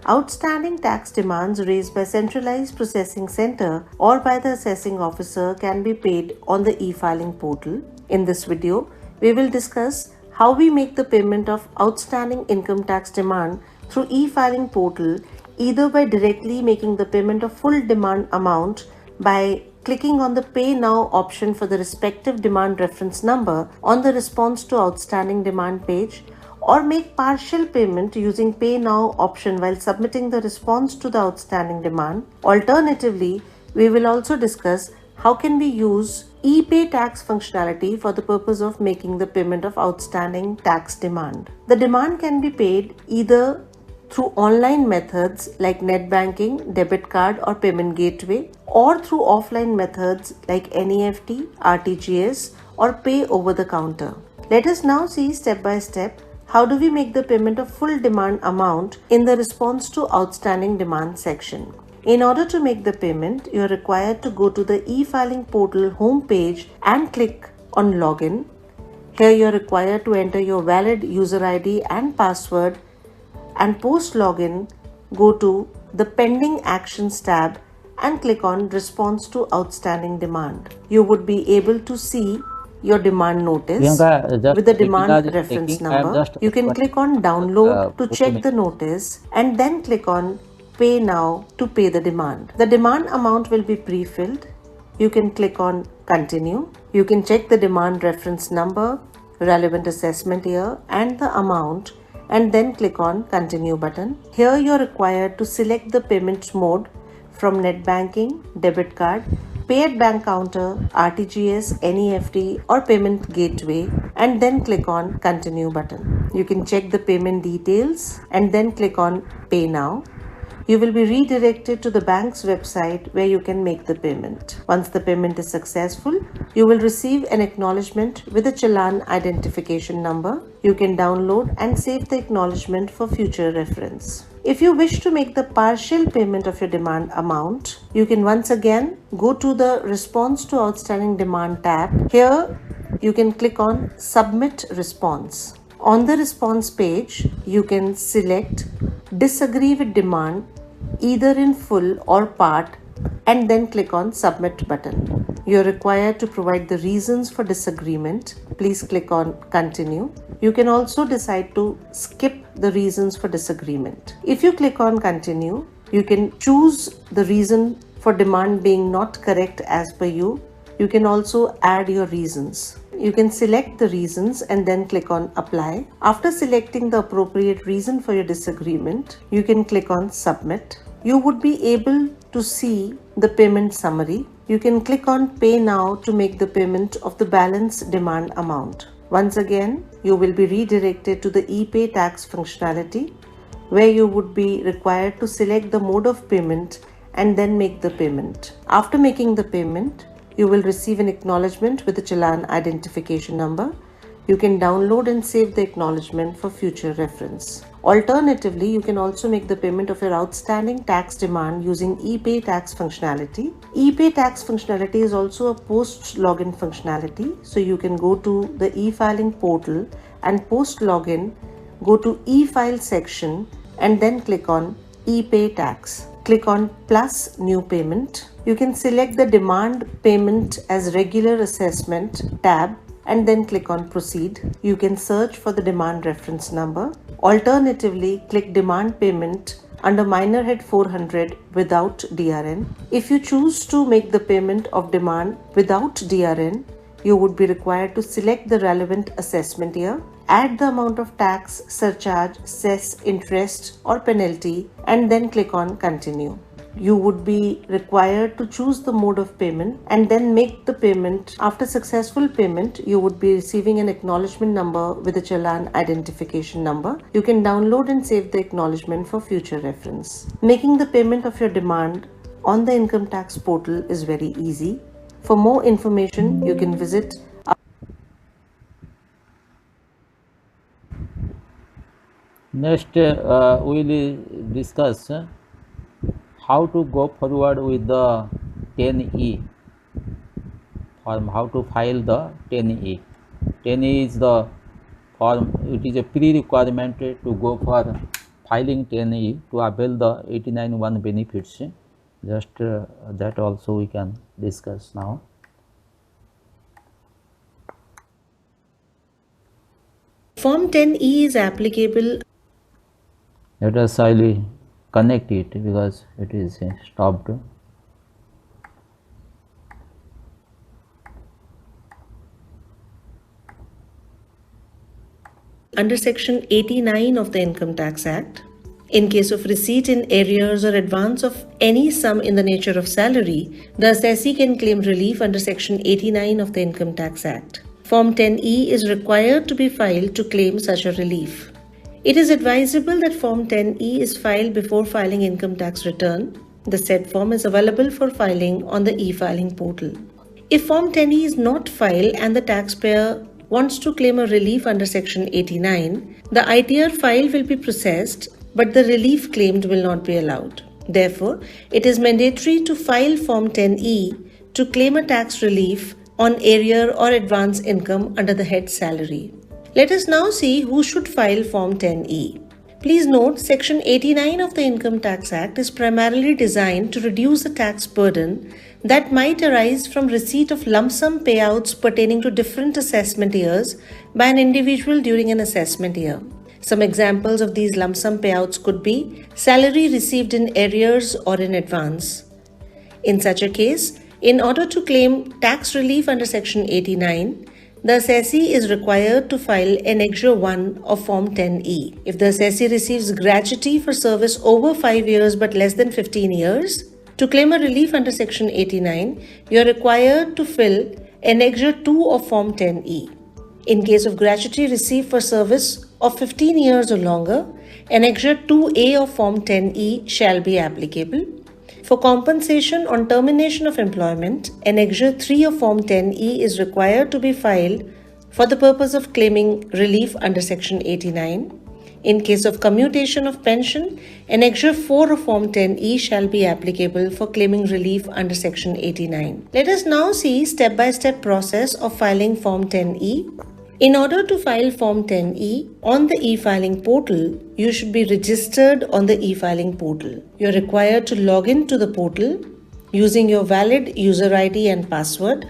Outstanding tax demands raised by centralized processing center or by the assessing officer can be paid on the e-filing portal. In this video, we will discuss how we make the payment of outstanding income tax demand through e-filing portal, either by directly making the payment of full demand amount by clicking on the Pay Now option for the respective demand reference number on the Response to Outstanding Demand page, or make partial payment using Pay Now option while submitting the response to the outstanding demand. Alternatively, we will also discuss how can we use ePay tax functionality for the purpose of making the payment of outstanding tax demand. The demand can be paid either through online methods like net banking, debit card or payment gateway, or through offline methods like NEFT, RTGS or pay over the counter. Let us now see step by step how do we make the payment of full demand amount in the response to outstanding demand section. In order to make the payment, you are required to go to the e-filing portal homepage and click on login. Here you are required to enter your valid user ID and password, and post login go to the pending actions tab and click on response to outstanding demand. You would be able to see your demand notice Priyanka, with the just demand Priyanka is reference taking. I am number. just You can click on download to put check me. the notice and then click on pay now to pay the demand. The demand amount will be pre-filled. You can click on continue. You can check the demand reference number, relevant assessment year and the amount, and then click on continue button. Here you are required to select the payment mode from net banking, debit card, pay at bank counter, RTGS, NEFT or payment gateway, and then click on continue button. You can check the payment details and then click on pay now. You will be redirected to the bank's website where you can make the payment. Once the payment is successful, you will receive an acknowledgement with a challan identification number. You can download and save the acknowledgement for future reference. If you wish to make the partial payment of your demand amount, you can once again go to the Response to Outstanding Demand tab. Here, you can click on Submit Response. On the response page, you can select Disagree with Demand either in full or part and then click on Submit button. You are required to provide the reasons for disagreement. Please click on Continue. You can also decide to skip the reasons for disagreement. If you click on Continue, you can choose the reason for demand being not correct as per you. You can also add your reasons. You can select the reasons and then click on Apply. After selecting the appropriate reason for your disagreement, you can click on Submit. You would be able to see the payment summary. You can click on Pay Now to make the payment of the balance demand amount. Once again, you will be redirected to the ePay tax functionality, where you would be required to select the mode of payment and then make the payment. After making the payment, you will receive an acknowledgement with a challan identification number. You can download and save the acknowledgement for future reference. Alternatively, you can also make the payment of your outstanding tax demand using ePay tax functionality. ePay tax functionality is also a post login functionality. So you can go to the e-filing portal and post login, go to e-file section and then click on ePay tax. Click on plus new payment. You can select the demand payment as regular assessment tab and then click on proceed. You can search for the demand reference number. Alternatively, click demand payment under minor head 400 without DRN. If you choose to make the payment of demand without DRN, you would be required to select the relevant assessment year, add the amount of tax, surcharge, cess, interest or penalty and then click on continue. You would be required to choose the mode of payment and then make the payment. After successful payment, you would be receiving an acknowledgement number with a challan identification number. You can download and save the acknowledgement for future reference. Making the payment of your demand on the income tax portal is very easy. For more information, you can visit Next, we will discuss how to go forward with the 10E, how to file the 10E. 10A is the form, it is a pre-requirement to go for filing 10A to avail the 89(1) benefits. Just that also we can discuss now. Form 10E is applicable. Let us I connect it because it is stopped. Under Section 89 of the Income Tax Act, in case of receipt in arrears or advance of any sum in the nature of salary, the assessee can claim relief under Section 89 of the Income Tax Act. Form 10E is required to be filed to claim such a relief. It is advisable that Form 10E is filed before filing income tax return. The said form is available for filing on the e-filing portal. If Form 10E is not filed and the taxpayer wants to claim a relief under Section 89, the ITR file will be processed, but the relief claimed will not be allowed. Therefore, it is mandatory to file Form 10E to claim a tax relief on arrear or advance income under the head salary. Let us now see who should file Form 10E. Please note, Section 89 of the Income Tax Act is primarily designed to reduce the tax burden that might arise from receipt of lump sum payouts pertaining to different assessment years by an individual during an assessment year. Some examples of these lump sum payouts could be salary received in arrears or in advance. In such a case, in order to claim tax relief under Section 89, the assessee is required to file Annexure 1 of Form 10E. If the assessee receives gratuity for service over 5 years but less than 15 years, to claim a relief under Section 89, you are required to fill Annexure 2 of Form 10E. In case of gratuity received for service of 15 years or longer, Annexure 2A of Form 10E shall be applicable. For compensation on termination of employment, Annexure 3 of Form 10E is required to be filed for the purpose of claiming relief under Section 89. In case of commutation of pension, Annexure 4 of Form 10E shall be applicable for claiming relief under Section 89. Let us now see step-by-step process of filing Form 10E. In order to file Form 10E on the e-filing portal, you should be registered on the e-filing portal. You are required to log in to the portal using your valid user ID and password.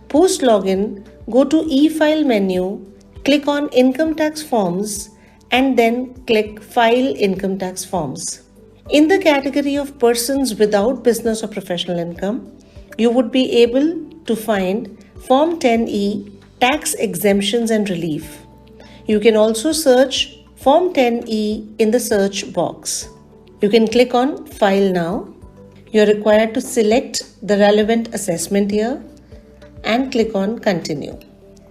Post login, go to e-file menu, click on Income Tax Forms, and then click File Income Tax Forms. In the category of persons without business or professional income, you would be able to find Form 10E Tax Exemptions and Relief. You can also search Form 10E in the search box. You can click on File Now. You are required to select the relevant assessment year and click on Continue.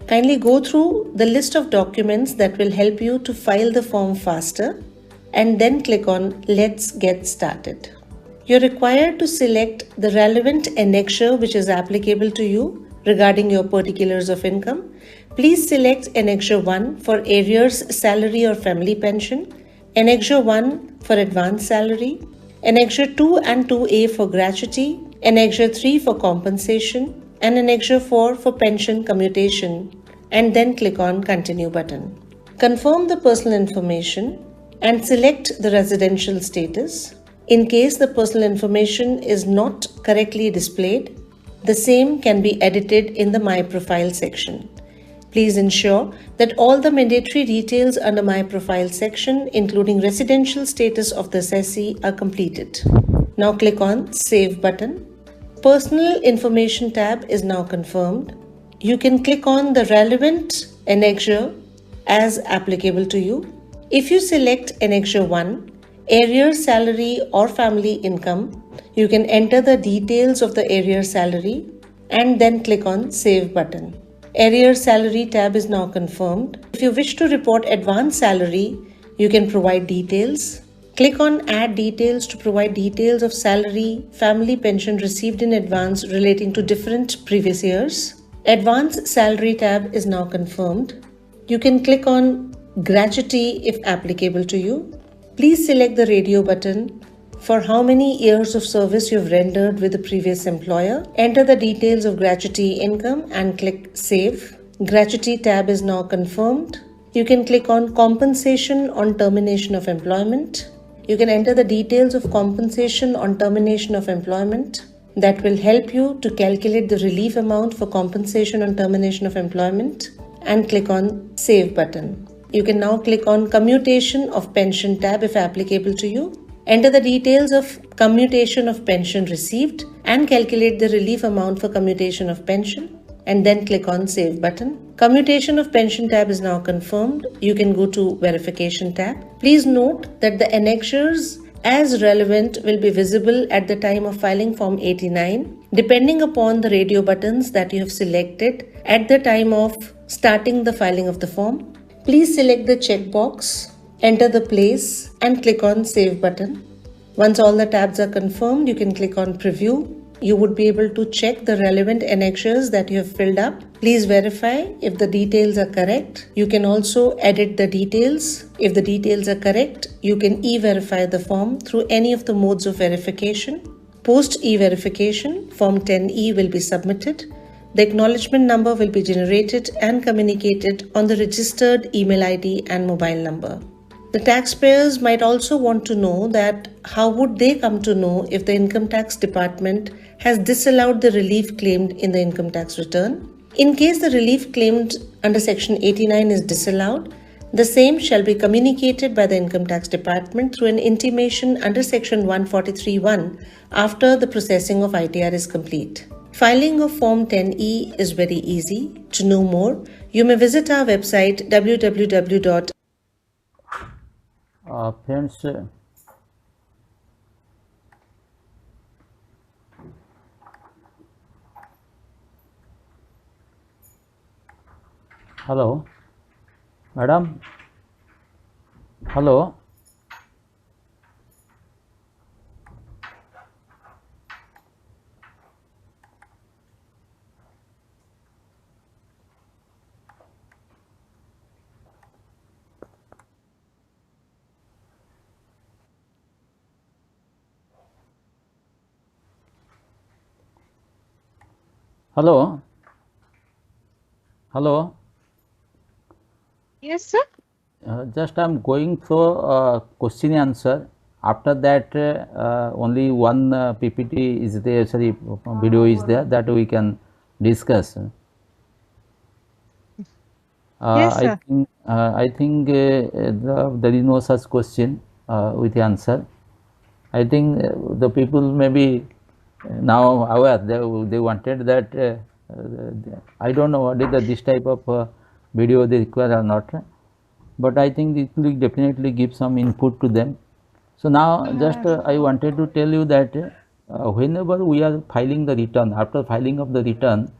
Kindly go through the list of documents that will help you to file the form faster and then click on Let's Get Started. You are required to select the relevant annexure which is applicable to you regarding your particulars of income. Please select Annexure 1 for arrears, salary or family pension, Annexure 1 for advance salary, Annexure 2 and 2A for gratuity, Annexure 3 for compensation, and Annexure 4 for pension commutation, and then click on Continue button. Confirm the personal information and select the residential status. In case the personal information is not correctly displayed, the same can be edited in the My Profile section. Please ensure that all the mandatory details under My Profile section, including residential status of the assessee, are completed. Now click on Save button. Personal Information tab is now confirmed. You can click on the relevant annexure as applicable to you. If you select Annexure 1, arrear salary or family income, you can enter the details of the arrear salary and then click on Save button. Arrear salary tab is now confirmed. If you wish to report advance salary, you can provide details. Click on Add Details to provide details of salary, family pension received in advance relating to different previous years. Advance salary tab is now confirmed. You can click on Gratuity if applicable to you. Please select the radio button for how many years of service you've rendered with the previous employer. Enter the details of gratuity income and click Save. Gratuity tab is now confirmed. You can click on compensation on termination of employment. You can enter the details of compensation on termination of employment. That will help you to calculate the relief amount for compensation on termination of employment, and click on Save button. You can now click on Commutation of Pension tab if applicable to you. Enter the details of commutation of pension received and calculate the relief amount for commutation of pension, and then click on Save button. Commutation of pension tab is now confirmed. You can go to Verification tab. Please note that the annexures as relevant will be visible at the time of filing Form 89, depending upon the radio buttons that you have selected at the time of starting the filing of the form. Please select the checkbox, enter the place, and click on Save button. Once all the tabs are confirmed, you can click on Preview. You would be able to check the relevant annexures that you have filled up. Please verify if the details are correct. You can also edit the details. If the details are correct, you can e-verify the form through any of the modes of verification. Post e-verification, Form 10E will be submitted. The acknowledgement number will be generated and communicated on the registered email ID and mobile number. The taxpayers might also want to know that how would they come to know if the Income Tax Department has disallowed the relief claimed in the income tax return. In case the relief claimed under Section 89 is disallowed, the same shall be communicated by the Income Tax Department through an intimation under Section 143(1) after the processing of ITR is complete. Filing of Form 10E is very easy. To know more, you may visit our website www. Friends, hello, madam, hello. Hello. Hello. Yes, sir. Just I am going through question and answer. After that, only one PPT is there. Sorry, video is there that we can discuss. Yes, sir. I think there is no such question with answer. I think the people may be now aware. They wanted that. I don't know what is this type of video they require or not, but I think it will definitely give some input to them. So now just I wanted to tell you that whenever we are filing the return, after filing of the return,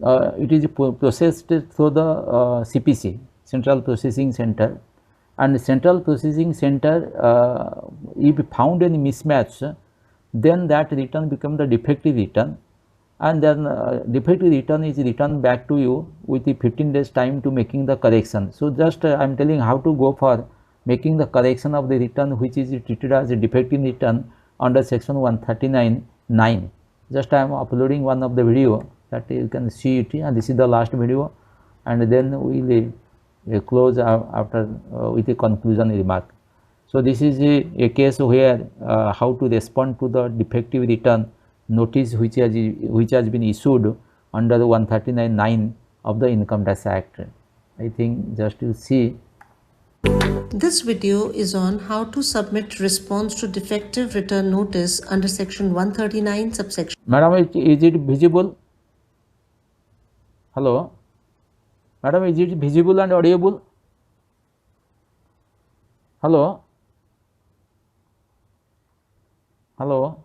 it is processed through the CPC, Central Processing Center, and Central Processing Center, if found any mismatch, then that return becomes the defective return, and then defective return is returned back to you with the 15 days time to making the correction. So just I am telling how to go for making the correction of the return which is treated as a defective return under Section 139(9). Just I am uploading one of the video that you can see it, and this is the last video, and then we will close after with a conclusion remark. So this is a case where how to respond to the defective return notice which has been issued under the 139(9) of the Income Tax Act. I think just you see. This video is on how to submit response to defective return notice under Section 139 subsection. Madam, is it visible? Hello? Madam, is it visible and audible? Hello? Hello?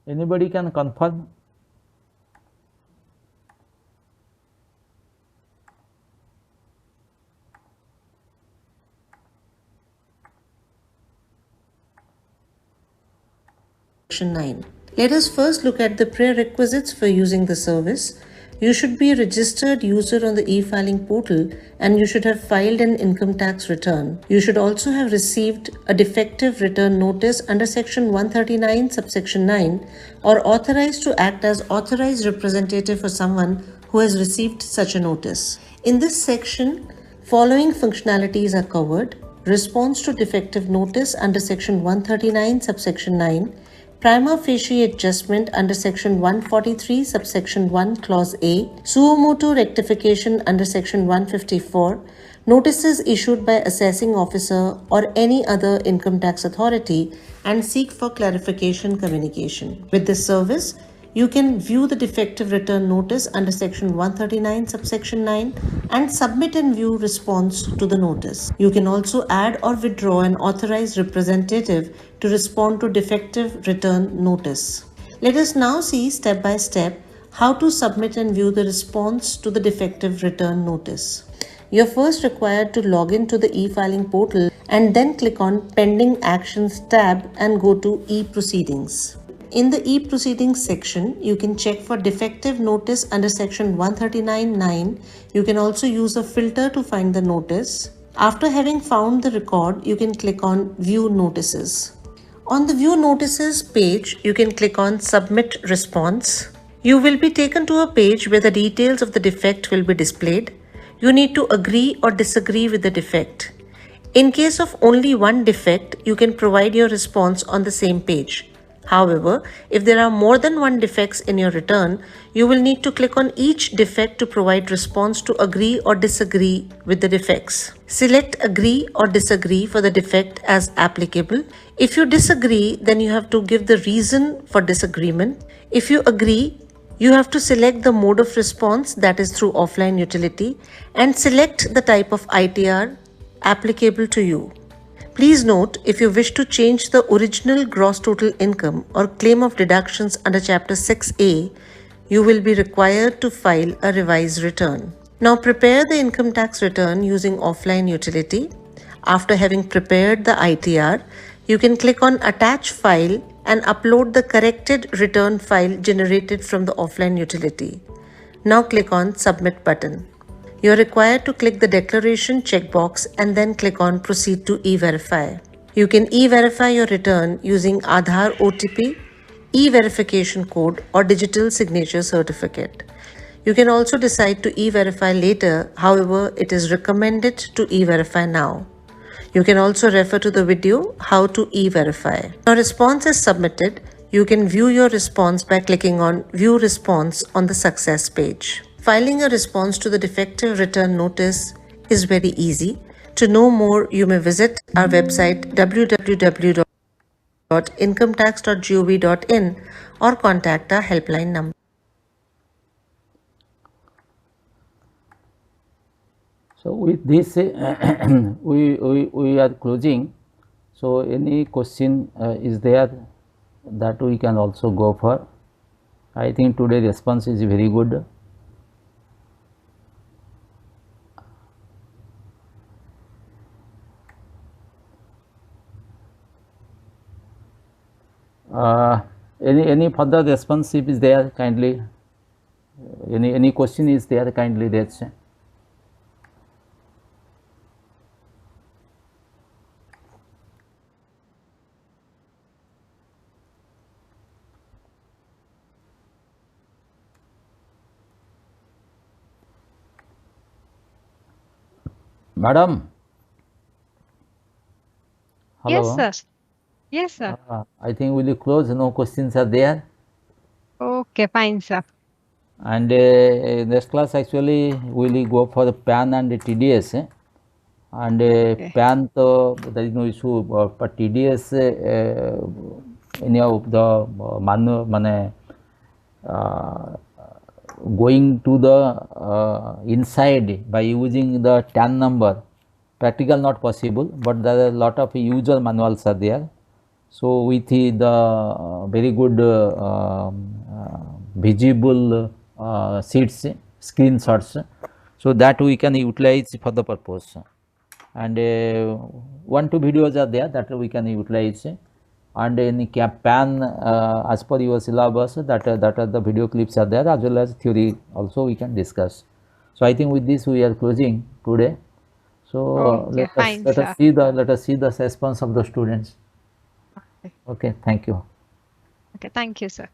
Anybody can confirm? Section 9. Let us first look at the prerequisites for using the service. You should be a registered user on the e-filing portal, and you should have filed an income tax return. You should also have received a defective return notice under Section 139 subsection 9, or authorized to act as authorized representative for someone who has received such a notice. In this section, following functionalities are covered: response to defective notice under section 139 subsection 9, prima facie adjustment under section 143 subsection 1 clause A, suo motu rectification under section 154, notices issued by assessing officer or any other income tax authority, and seek for clarification communication. With this service, you can view the defective return notice under section 139 subsection 9 and submit and view response to the notice. You can also add or withdraw an authorized representative to respond to defective return notice. Let us now see step by step how to submit and view the response to the defective return notice. You're first required to log in to the e-filing portal and then click on Pending Actions tab and go to e-Proceedings. In the e-Proceedings section, you can check for defective notice under section 139(9). You can also use a filter to find the notice. After having found the record, you can click on View Notices. On the View Notices page, you can click on Submit Response. You will be taken to a page where the details of the defect will be displayed. You need to agree or disagree with the defect. In case of only one defect, you can provide your response on the same page. However, if there are more than one defects in your return, you will need to click on each defect to provide response to agree or disagree with the defects. Select Agree or Disagree for the defect as applicable. If you disagree, then you have to give the reason for disagreement. If you agree, you have to select the mode of response, that is through offline utility, and select the type of ITR applicable to you. Please note, if you wish to change the original gross total income or claim of deductions under Chapter 6A, you will be required to file a revised return. Now prepare the income tax return using offline utility. After having prepared the ITR, you can click on Attach File and upload the corrected return file generated from the offline utility. Now click on Submit button. You are required to click the declaration checkbox and then click on Proceed to E-Verify. You can e-verify your return using Aadhaar OTP, e-verification code or digital signature certificate. You can also decide to e-verify later, however, it is recommended to e-verify now. You can also refer to the video How to E-Verify. Your response is submitted. You can view your response by clicking on View Response on the Success page. Filing a response to the defective return notice is very easy. To know more, you may visit our website www.incometax.gov.in or contact our helpline number. So with this, we are closing. So any question is there that we can also go for. I think today's response is very good. Any further response if is there, kindly. Any question is there, kindly raise. Madam. Hello. Yes, sir. Yes, sir. I think we will close. No questions are there. Okay, fine, sir. And next class actually we will go for the PAN and the TDS. And PAN, there is no issue, but TDS, any of the going to the inside by using the TAN number, practical not possible, but there are a lot of user manuals are there. So with the very good visible sheets, screenshots, so that we can utilize for the purpose. And 1-2 videos are there that we can utilize. And in PAN, as per your syllabus, that are the video clips are there, as well as theory also we can discuss. So I think with this we are closing today. So let us see the response of the students. Okay, thank you. Okay, thank you, sir.